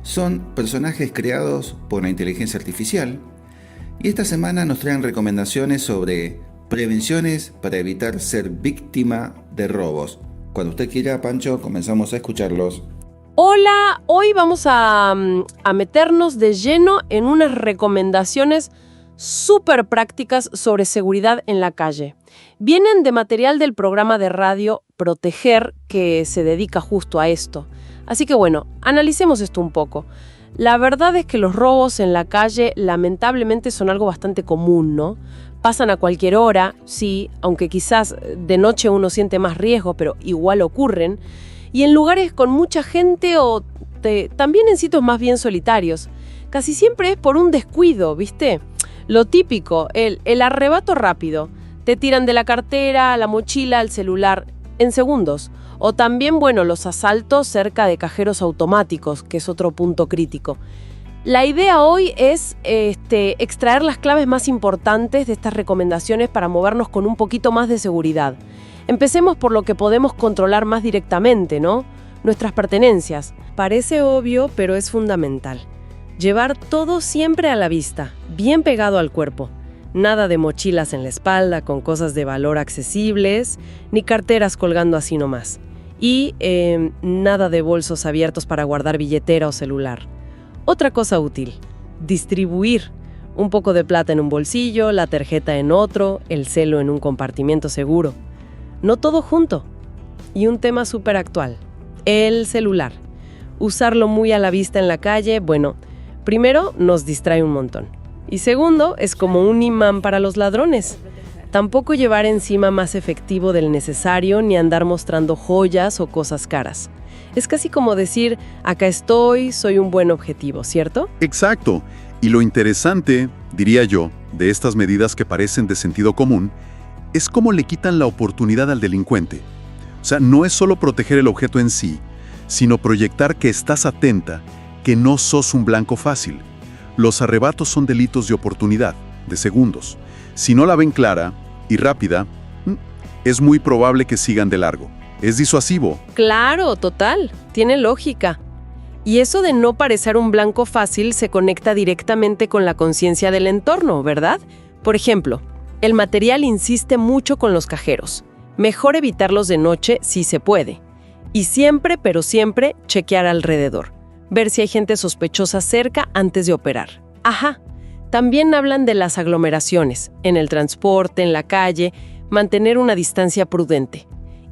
Son personajes creados por la inteligencia artificial y esta semana nos traen recomendaciones sobre prevenciones para evitar ser víctima de robos. Cuando usted quiera, Pancho, comenzamos a escucharlos. Hola, hoy vamos a meternos de lleno en unas recomendaciones súper prácticas sobre seguridad en la calle. Vienen de material del programa de radio Proteger, que se dedica justo a esto. Así que bueno, analicemos esto un poco. La verdad es que los robos en la calle lamentablemente son algo bastante común, ¿no? Pasan a cualquier hora, sí, aunque quizás de noche uno siente más riesgo, pero igual ocurren. Y en lugares con mucha gente o también en sitios más bien solitarios. Casi siempre es por un descuido, ¿viste? Lo típico, el arrebato rápido. Te tiran de la cartera, la mochila, el celular en segundos. O también, bueno, los asaltos cerca de cajeros automáticos, que es otro punto crítico. La idea hoy es extraer las claves más importantes de estas recomendaciones para movernos con un poquito más de seguridad. Empecemos por lo que podemos controlar más directamente, ¿no? Nuestras pertenencias. Parece obvio, pero es fundamental. Llevar todo siempre a la vista, bien pegado al cuerpo. Nada de mochilas en la espalda con cosas de valor accesibles, ni carteras colgando así nomás. Y nada de bolsos abiertos para guardar billetera o celular. Otra cosa útil, distribuir. Un poco de plata en un bolsillo, la tarjeta en otro, el celo en un compartimento seguro. No todo junto. Y un tema súper actual, el celular. Usarlo muy a la vista en la calle, bueno, primero nos distrae un montón. Y segundo, es como un imán para los ladrones. Tampoco llevar encima más efectivo del necesario ni andar mostrando joyas o cosas caras. Es casi como decir, acá estoy, soy un buen objetivo, ¿cierto? Exacto. Y lo interesante, diría yo, de estas medidas que parecen de sentido común, es cómo le quitan la oportunidad al delincuente. O sea, no es solo proteger el objeto en sí, sino proyectar que estás atenta, que no sos un blanco fácil. Los arrebatos son delitos de oportunidad, de segundos. Si no la ven clara y rápida, es muy probable que sigan de largo. Es disuasivo. Claro, total. Tiene lógica. Y eso de no parecer un blanco fácil se conecta directamente con la conciencia del entorno, ¿verdad? Por ejemplo, el material insiste mucho con los cajeros. Mejor evitarlos de noche si se puede. Y siempre, pero siempre, chequear alrededor. Ver si hay gente sospechosa cerca antes de operar. Ajá. También hablan de las aglomeraciones, en el transporte, en la calle, mantener una distancia prudente.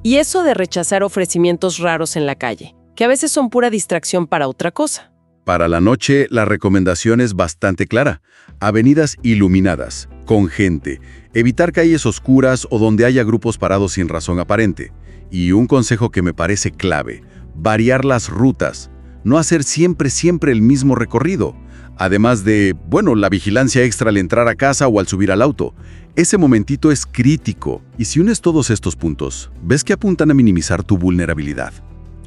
Y eso de rechazar ofrecimientos raros en la calle, que a veces son pura distracción para otra cosa. Para la noche, la recomendación es bastante clara. Avenidas iluminadas, con gente. Evitar calles oscuras o donde haya grupos parados sin razón aparente. Y un consejo que me parece clave, variar las rutas. No hacer siempre el mismo recorrido. Además de, la vigilancia extra al entrar a casa o al subir al auto. Ese momentito es crítico. Y si unes todos estos puntos, ves que apuntan a minimizar tu vulnerabilidad.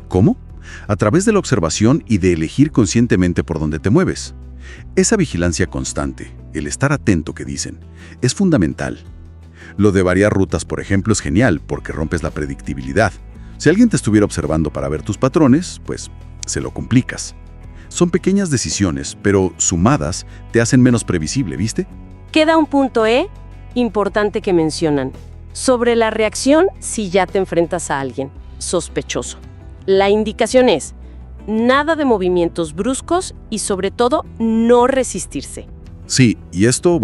¿Cómo? A través de la observación y de elegir conscientemente por dónde te mueves. Esa vigilancia constante, el estar atento que dicen, es fundamental. Lo de variar rutas, por ejemplo, es genial porque rompes la predictibilidad. Si alguien te estuviera observando para ver tus patrones, pues se lo complicas. Son pequeñas decisiones, pero sumadas te hacen menos previsible, ¿viste? Queda un punto importante que mencionan. Sobre la reacción si ya te enfrentas a alguien sospechoso. La indicación es nada de movimientos bruscos y sobre todo no resistirse. Sí, y esto,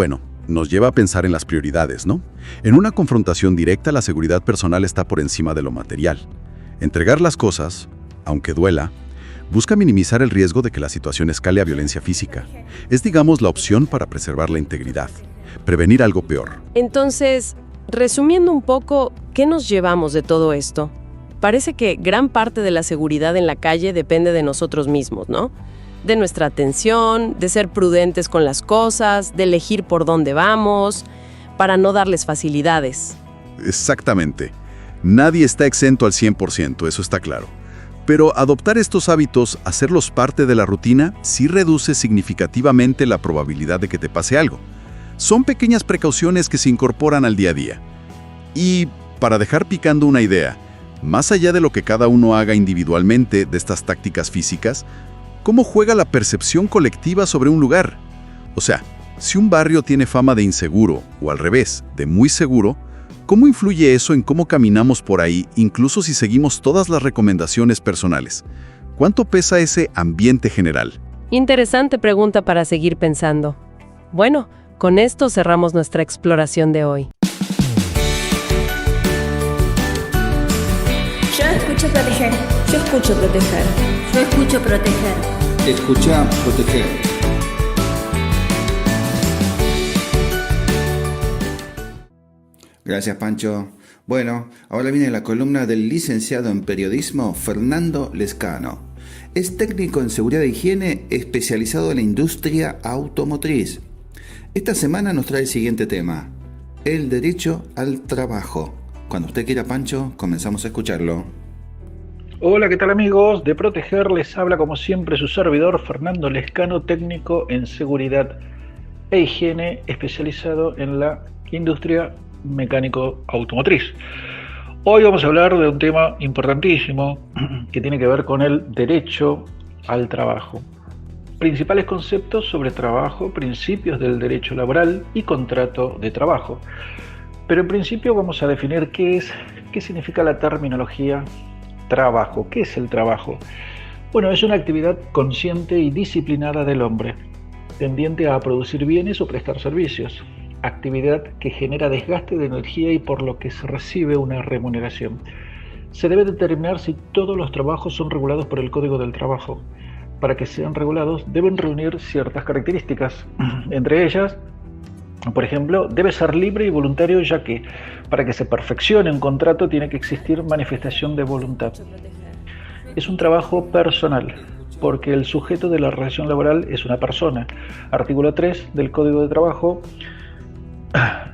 nos lleva a pensar en las prioridades, ¿no? En una confrontación directa, la seguridad personal está por encima de lo material. Entregar las cosas, aunque duela, busca minimizar el riesgo de que la situación escale a violencia física. Es, digamos, la opción para preservar la integridad, prevenir algo peor. Entonces, resumiendo un poco, ¿qué nos llevamos de todo esto? Parece que gran parte de la seguridad en la calle depende de nosotros mismos, ¿no? De nuestra atención, de ser prudentes con las cosas, de elegir por dónde vamos, para no darles facilidades. Exactamente. Nadie está exento al 100%, eso está claro. Pero adoptar estos hábitos, hacerlos parte de la rutina, sí reduce significativamente la probabilidad de que te pase algo. Son pequeñas precauciones que se incorporan al día a día. Y para dejar picando una idea, más allá de lo que cada uno haga individualmente de estas tácticas físicas, ¿cómo juega la percepción colectiva sobre un lugar? O sea, si un barrio tiene fama de inseguro, o al revés, de muy seguro, ¿cómo influye eso en cómo caminamos por ahí, incluso si seguimos todas las recomendaciones personales? ¿Cuánto pesa ese ambiente general? Interesante pregunta para seguir pensando. Bueno, con esto cerramos nuestra exploración de hoy. Yo escucho proteger. Yo escucho proteger. Yo escucho proteger. Escucha, proteger. Gracias, Pancho. Bueno, ahora viene la columna del licenciado en periodismo Fernando Lescano. Es técnico en seguridad e higiene especializado en la industria automotriz. Esta semana nos trae el siguiente tema: el derecho al trabajo. Cuando usted quiera, Pancho, comenzamos a escucharlo. Hola, ¿qué tal, amigos? De Proteger les habla como siempre su servidor Fernando Lescano, técnico en seguridad e higiene especializado en la industria mecánico automotriz. Hoy vamos a hablar de un tema importantísimo que tiene que ver con el derecho al trabajo. Principales conceptos sobre trabajo, principios del derecho laboral y contrato de trabajo. Pero en principio vamos a definir qué significa la terminología trabajo. ¿Qué es el trabajo? Bueno, es una actividad consciente y disciplinada del hombre, tendiente a producir bienes o prestar servicios. Actividad que genera desgaste de energía y por lo que se recibe una remuneración. Se debe determinar si todos los trabajos son regulados por el Código del Trabajo. Para que sean regulados deben reunir ciertas características, entre ellas, por ejemplo, debe ser libre y voluntario, ya que para que se perfeccione un contrato tiene que existir manifestación de voluntad. Es un trabajo personal, porque el sujeto de la relación laboral es una persona. Artículo 3 del Código de Trabajo,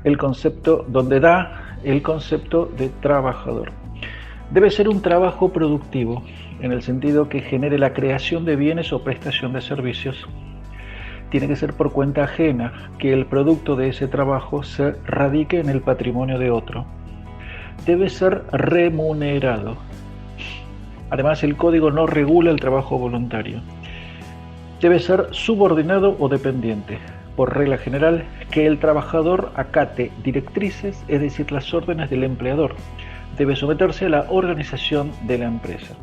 el concepto donde da el concepto de trabajador. Debe ser un trabajo productivo, en el sentido que genere la creación de bienes o prestación de servicios. Tiene que ser por cuenta ajena, que el producto de ese trabajo se radique en el patrimonio de otro. Debe ser remunerado. Además, el código no regula el trabajo voluntario. Debe ser subordinado o dependiente. Por regla general, que el trabajador acate directrices, es decir, las órdenes del empleador. Debe someterse a la organización de la empresa.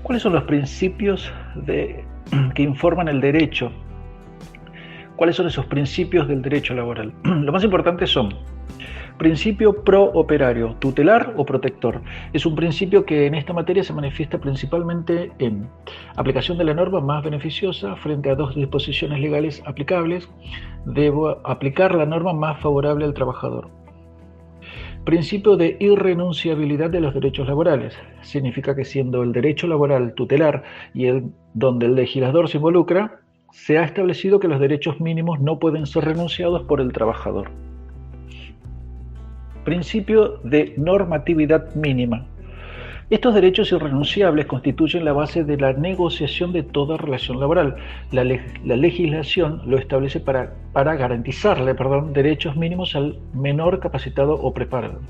¿Cuáles son los principios que informan el derecho? ¿Cuáles son esos principios del derecho laboral? Lo más importante son: principio pro-operario, tutelar o protector. Es un principio que en esta materia se manifiesta principalmente en aplicación de la norma más beneficiosa frente a dos disposiciones legales aplicables. Debo aplicar la norma más favorable al trabajador. Principio de irrenunciabilidad de los derechos laborales. Significa que siendo el derecho laboral tutelar y donde el legislador se involucra, se ha establecido que los derechos mínimos no pueden ser renunciados por el trabajador. Principio de normatividad mínima. Estos derechos irrenunciables constituyen la base de la negociación de toda relación laboral. La legislación lo establece para garantizarle derechos mínimos al menor capacitado o preparado.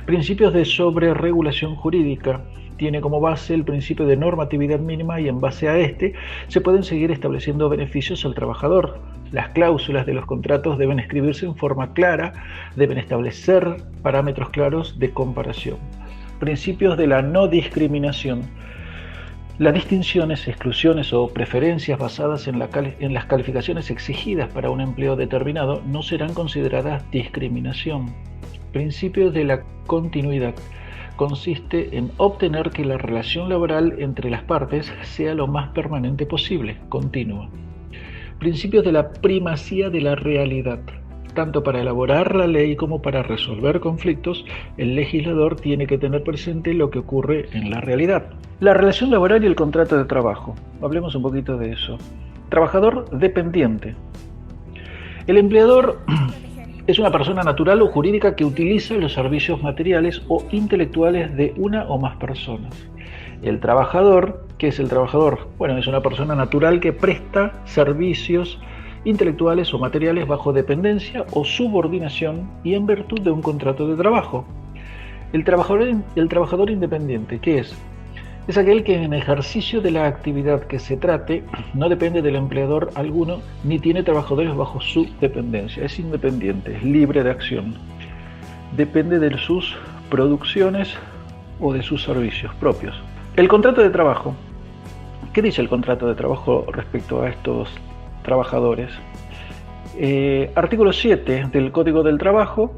Principios de sobreregulación jurídica. Tiene como base el principio de normatividad mínima y en base a este se pueden seguir estableciendo beneficios al trabajador. Las cláusulas de los contratos deben escribirse en forma clara, deben establecer parámetros claros de comparación. Principios de la no discriminación. Las distinciones, exclusiones o preferencias basadas en las calificaciones exigidas para un empleo determinado no serán consideradas discriminación. Principios de la continuidad. Consiste en obtener que la relación laboral entre las partes sea lo más permanente posible, continua. Principios de la primacía de la realidad. Tanto para elaborar la ley como para resolver conflictos, el legislador tiene que tener presente lo que ocurre en la realidad. La relación laboral y el contrato de trabajo. Hablemos un poquito de eso. Trabajador dependiente. El empleador es una persona natural o jurídica que utiliza los servicios materiales o intelectuales de una o más personas. El trabajador, ¿qué es el trabajador? Bueno, es una persona natural que presta servicios intelectuales o materiales bajo dependencia o subordinación y en virtud de un contrato de trabajo. El trabajador independiente, ¿qué es? Es aquel que en ejercicio de la actividad que se trate no depende del empleador alguno ni tiene trabajadores bajo su dependencia. Es independiente, es libre de acción. Depende de sus producciones o de sus servicios propios. El contrato de trabajo. ¿Qué dice el contrato de trabajo respecto a estos trabajadores? Artículo 7 del Código del Trabajo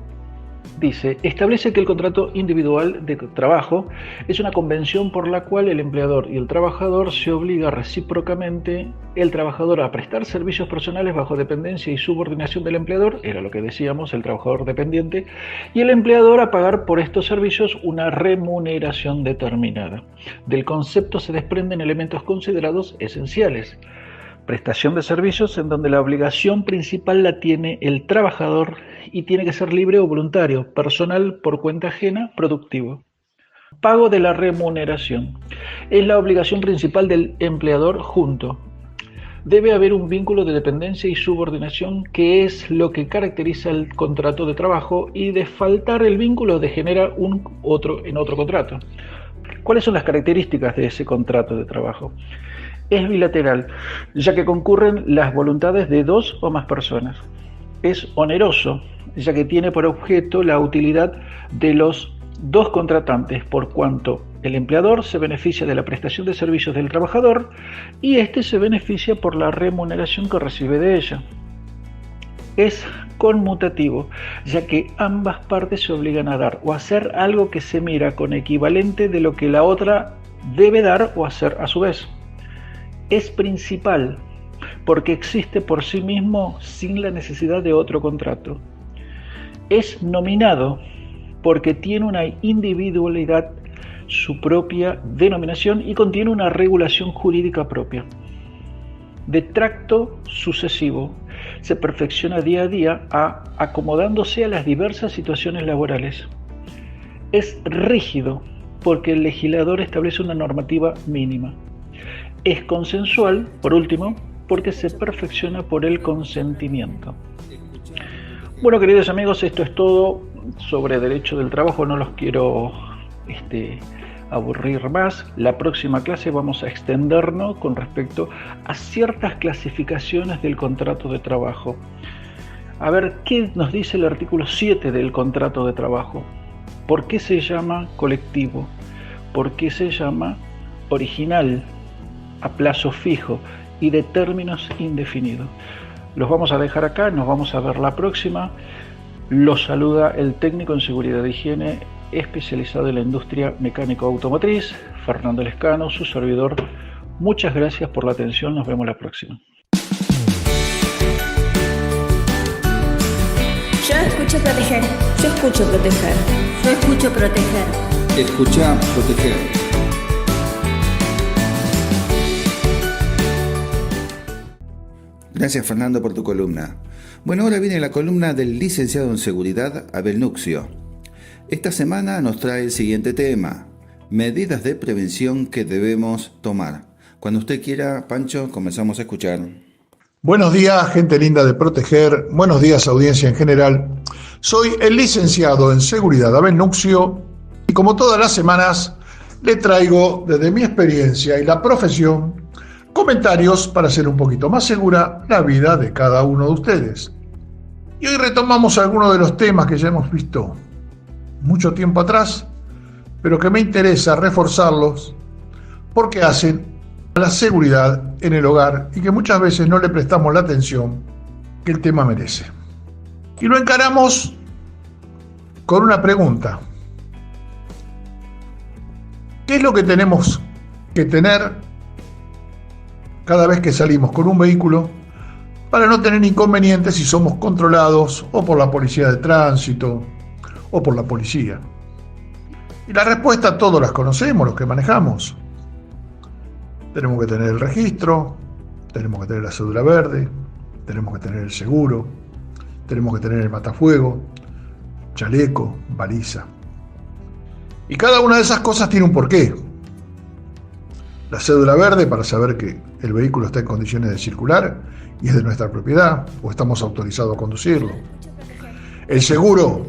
dice, establece que el contrato individual de trabajo es una convención por la cual el empleador y el trabajador se obliga recíprocamente el trabajador a prestar servicios personales bajo dependencia y subordinación del empleador, era lo que decíamos, el trabajador dependiente, y el empleador a pagar por estos servicios una remuneración determinada. Del concepto se desprenden elementos considerados esenciales. Prestación de servicios en donde la obligación principal la tiene el trabajador y tiene que ser libre o voluntario, personal por cuenta ajena, productivo. Pago de la remuneración. Es la obligación principal del empleador junto. Debe haber un vínculo de dependencia y subordinación que es lo que caracteriza el contrato de trabajo y de faltar el vínculo degenera otro contrato. ¿Cuáles son las características de ese contrato de trabajo? Es bilateral, ya que concurren las voluntades de dos o más personas. Es oneroso, ya que tiene por objeto la utilidad de los dos contratantes, por cuanto el empleador se beneficia de la prestación de servicios del trabajador y éste se beneficia por la remuneración que recibe de ella. Es conmutativo, ya que ambas partes se obligan a dar o hacer algo que se mira con equivalente de lo que la otra debe dar o hacer a su vez. Es principal, porque existe por sí mismo sin la necesidad de otro contrato. Es nominado, porque tiene una individualidad, su propia denominación y contiene una regulación jurídica propia. De tracto sucesivo, se perfecciona día a día acomodándose a las diversas situaciones laborales. Es rígido, porque el legislador establece una normativa mínima. Es consensual, por último, porque se perfecciona por el consentimiento. Bueno, queridos amigos, esto es todo sobre derecho del trabajo. No los quiero aburrir más. La próxima clase vamos a extendernos con respecto a ciertas clasificaciones del contrato de trabajo. A ver, ¿qué nos dice el artículo 7 del contrato de trabajo? ¿Por qué se llama colectivo? ¿Por qué se llama original, a plazo fijo y de términos indefinidos? Los vamos a dejar acá, nos vamos a ver la próxima. Los saluda el técnico en seguridad e higiene especializado en la industria mecánico-automotriz, Fernando Lescano, su servidor. Muchas gracias por la atención, nos vemos la próxima. Yo escucho proteger. Yo escucho proteger. Yo escucho proteger. Escucha proteger. Gracias, Fernando, por tu columna. Bueno, ahora viene la columna del licenciado en seguridad Abel Nuxio. Esta semana nos trae el siguiente tema: medidas de prevención que debemos tomar. Cuando usted quiera, Pancho, comenzamos a escuchar. Buenos días, gente linda de Proteger. Buenos días, audiencia en general. Soy el licenciado en Seguridad Abel Nuxio y como todas las semanas le traigo desde mi experiencia y la profesión comentarios para hacer un poquito más segura la vida de cada uno de ustedes. Y hoy retomamos algunos de los temas que ya hemos visto mucho tiempo atrás, pero que me interesa reforzarlos porque hacen a la seguridad en el hogar y que muchas veces no le prestamos la atención que el tema merece. Y lo encaramos con una pregunta. ¿Qué es lo que tenemos que tener cada vez que salimos con un vehículo para no tener inconvenientes si somos controlados o por la policía de tránsito o por la policía? Y la respuesta todos las conocemos, los que manejamos. Tenemos que tener el registro, tenemos que tener la cédula verde, tenemos que tener el seguro, tenemos que tener el matafuego, chaleco, baliza. Y cada una de esas cosas tiene un porqué. La cédula verde para saber que el vehículo está en condiciones de circular y es de nuestra propiedad o estamos autorizados a conducirlo. El seguro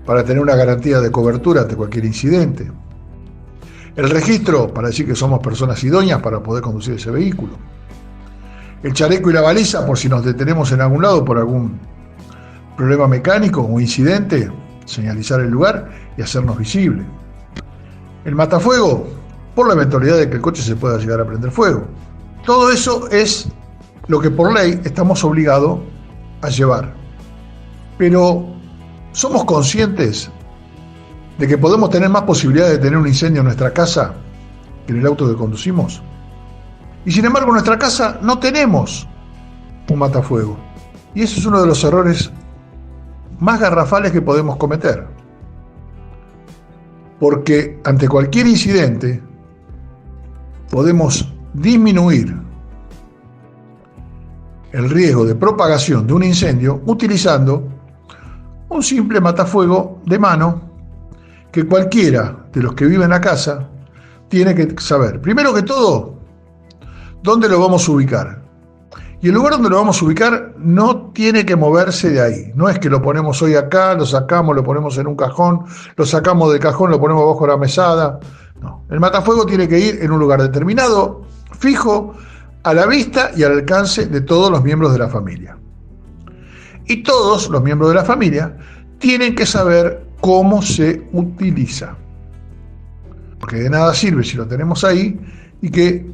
para tener una garantía de cobertura ante cualquier incidente. El registro para decir que somos personas idóneas para poder conducir ese vehículo. El chaleco y la baliza por si nos detenemos en algún lado por algún problema mecánico o incidente, señalizar el lugar y hacernos visible. El matafuego por la eventualidad de que el coche se pueda llegar a prender fuego. Todo eso es lo que por ley estamos obligados a llevar. Pero ¿somos conscientes de que podemos tener más posibilidades de tener un incendio en nuestra casa que en el auto que conducimos? Y sin embargo en nuestra casa no tenemos un matafuego. Y ese es uno de los errores más garrafales que podemos cometer. Porque ante cualquier incidente podemos disminuir el riesgo de propagación de un incendio utilizando un simple matafuego de mano que cualquiera de los que vive en la casa tiene que saber, primero que todo, dónde lo vamos a ubicar. Y el lugar donde lo vamos a ubicar no tiene que moverse de ahí. No es que lo ponemos hoy acá, lo sacamos, lo ponemos en un cajón, lo sacamos del cajón, lo ponemos bajo la mesada. No, el matafuego tiene que ir en un lugar determinado, fijo, a la vista y al alcance de todos los miembros de la familia. Y todos los miembros de la familia tienen que saber cómo se utiliza. Porque de nada sirve si lo tenemos ahí y que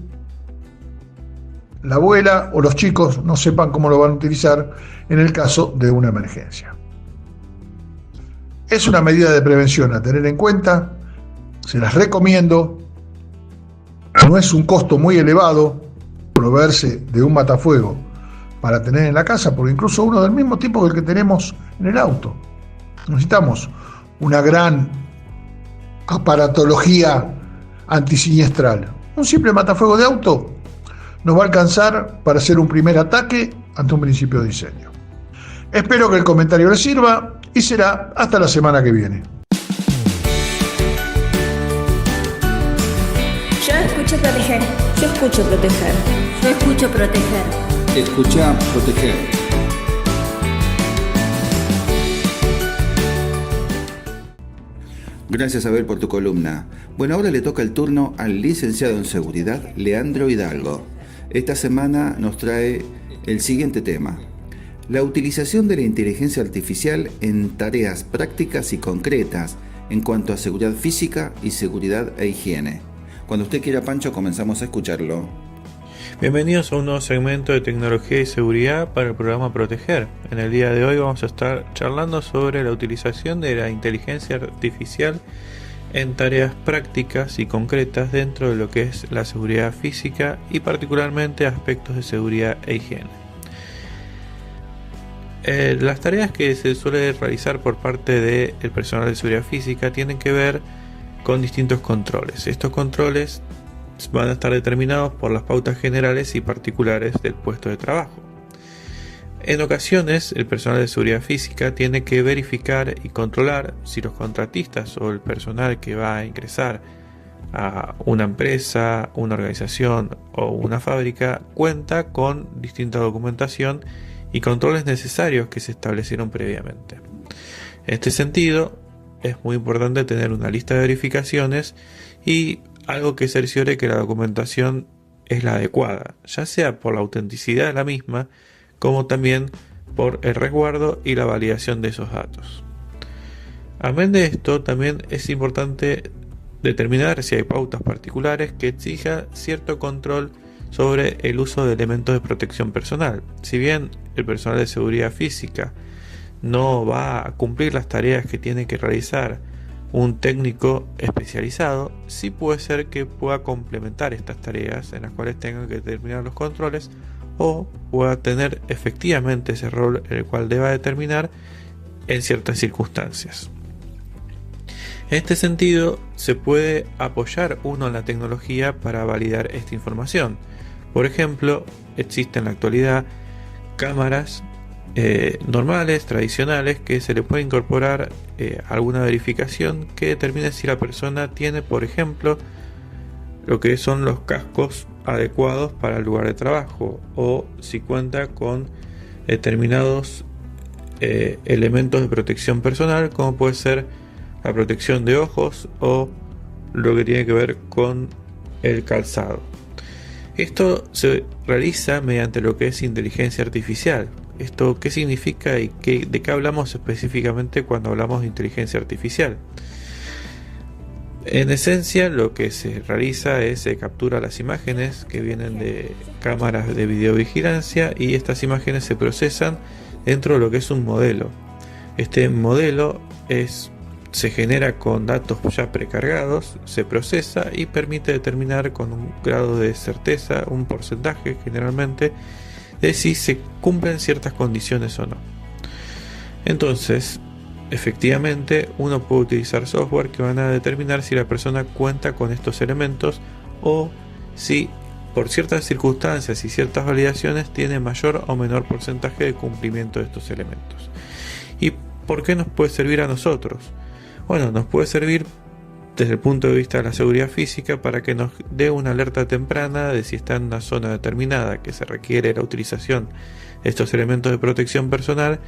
la abuela o los chicos no sepan cómo lo van a utilizar en el caso de una emergencia. Es una medida de prevención a tener en cuenta, se las recomiendo, no es un costo muy elevado proveerse de un matafuego para tener en la casa, porque incluso uno del mismo tipo que el que tenemos en el auto. Necesitamos una gran aparatología antisiniestral. Un simple matafuego de auto nos va a alcanzar para hacer un primer ataque ante un principio de incendio. Espero que el comentario les sirva y será hasta la semana que viene. Yo escucho proteger. Yo escucho proteger. Yo escucho proteger. Escucha Proteger. Gracias, Abel, por tu columna. Bueno, ahora le toca el turno al licenciado en Seguridad, Leandro Hidalgo. Esta semana nos trae el siguiente tema: la utilización de la inteligencia artificial en tareas prácticas y concretas en cuanto a seguridad física y seguridad e higiene. Cuando usted quiera, Pancho, comenzamos a escucharlo. Bienvenidos a un nuevo segmento de tecnología y seguridad para el programa Proteger. En el día de hoy vamos a estar charlando sobre la utilización de la inteligencia artificial en tareas prácticas y concretas dentro de lo que es la seguridad física y particularmente aspectos de seguridad e higiene. Las tareas que se suele realizar por parte del personal de seguridad física tienen que ver con distintos controles. Estos controles van a estar determinados por las pautas generales y particulares del puesto de trabajo. En ocasiones, el personal de seguridad física tiene que verificar y controlar si los contratistas o el personal que va a ingresar una empresa, una organización o una fábrica cuenta con distinta documentación y controles necesarios que se establecieron previamente. En este sentido, es muy importante tener una lista de verificaciones y algo que cerciore que la documentación es la adecuada, ya sea por la autenticidad de la misma, como también por el resguardo y la validación de esos datos. Amén de esto, también es importante determinar si hay pautas particulares que exijan cierto control sobre el uso de elementos de protección personal. Si bien el personal de seguridad física no va a cumplir las tareas que tiene que realizar un técnico especializado, sí puede ser que pueda complementar estas tareas en las cuales tenga que determinar los controles o pueda tener efectivamente ese rol el cual deba determinar en ciertas circunstancias. En este sentido, se puede apoyar uno en la tecnología para validar esta información. Por ejemplo, existen en la actualidad cámaras normales, tradicionales, que se le puede incorporar alguna verificación que determine si la persona tiene, por ejemplo, lo que son los cascos adecuados para el lugar de trabajo o si cuenta con determinados elementos de protección personal, como puede ser la protección de ojos o lo que tiene que ver con el calzado. Esto se realiza mediante lo que es inteligencia artificial. ¿Esto qué significa y de qué hablamos específicamente cuando hablamos de inteligencia artificial? En esencia, lo que se realiza es se captura las imágenes que vienen de cámaras de videovigilancia y estas imágenes se procesan dentro de lo que es un modelo. Este modelo se genera con datos ya precargados, se procesa y permite determinar con un grado de certeza, un porcentaje generalmente, de si se cumplen ciertas condiciones o no. Entonces, efectivamente, uno puede utilizar software que van a determinar si la persona cuenta con estos elementos o si por ciertas circunstancias y ciertas validaciones tiene mayor o menor porcentaje de cumplimiento de estos elementos. ¿Y por qué nos puede servir a nosotros? Bueno, nos puede servir desde el punto de vista de la seguridad física para que nos dé una alerta temprana de si está en una zona determinada que se requiere la utilización de estos elementos de protección personal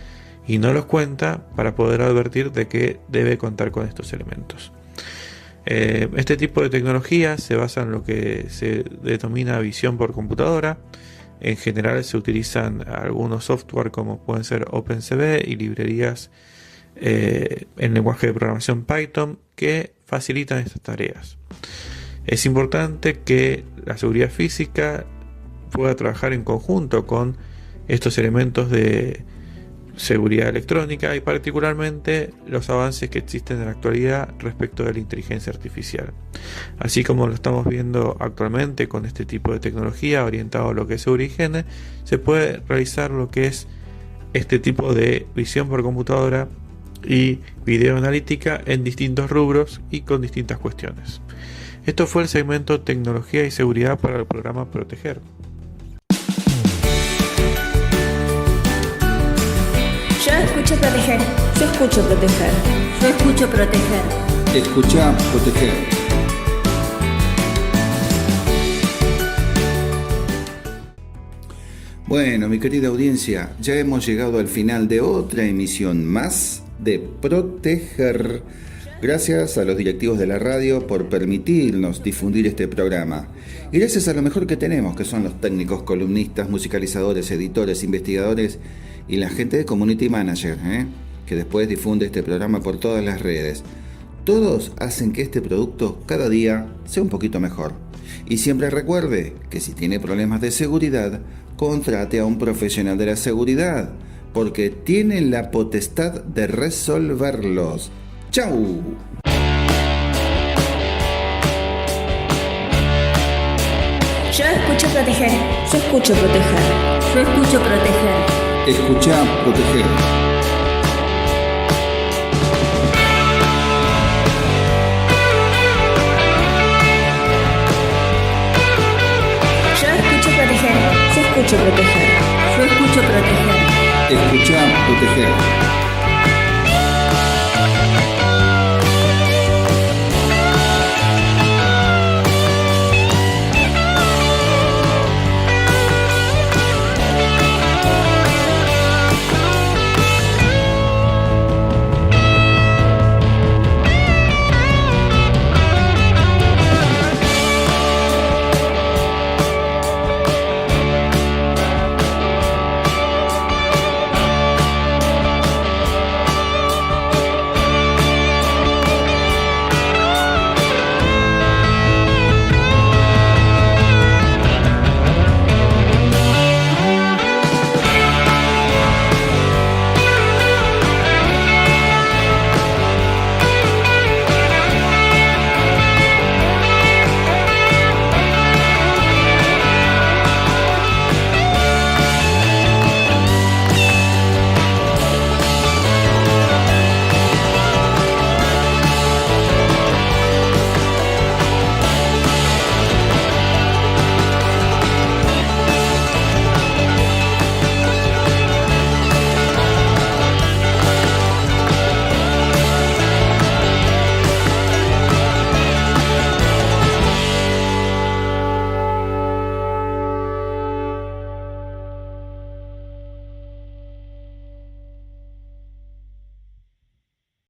y no los cuenta, para poder advertir de que debe contar con estos elementos. Este tipo de tecnología se basa en lo que se denomina visión por computadora. En general se utilizan algunos software como pueden ser OpenCV y librerías en lenguaje de programación Python que facilitan estas tareas. Es importante que la seguridad física pueda trabajar en conjunto con estos elementos de seguridad electrónica y particularmente los avances que existen en la actualidad respecto de la inteligencia artificial. Así como lo estamos viendo actualmente con este tipo de tecnología orientado a lo que es seguridad y higiene, se puede realizar lo que es este tipo de visión por computadora y videoanalítica en distintos rubros y con distintas cuestiones. Esto fue el segmento Tecnología y Seguridad para el programa Proteger. Yo escucho proteger. Yo escucho proteger. Yo escucho proteger. Escucha proteger. Bueno, mi querida audiencia, ya hemos llegado al final de otra emisión más de Proteger. Gracias a los directivos de la radio por permitirnos difundir este programa. Y gracias a lo mejor que tenemos, que son los técnicos, columnistas, musicalizadores, editores, investigadores y la gente de Community Manager, que después difunde este programa por todas las redes. Todos hacen que este producto cada día sea un poquito mejor. Y siempre recuerde que si tiene problemas de seguridad, contrate a un profesional de la seguridad, porque tienen la potestad de resolverlos. ¡Chau! Yo escucho proteger. Yo escucho proteger. Yo escucho proteger. Escucha proteger. Yo escucho proteger. Yo escucho proteger. Yo escucho proteger. Escucha proteger.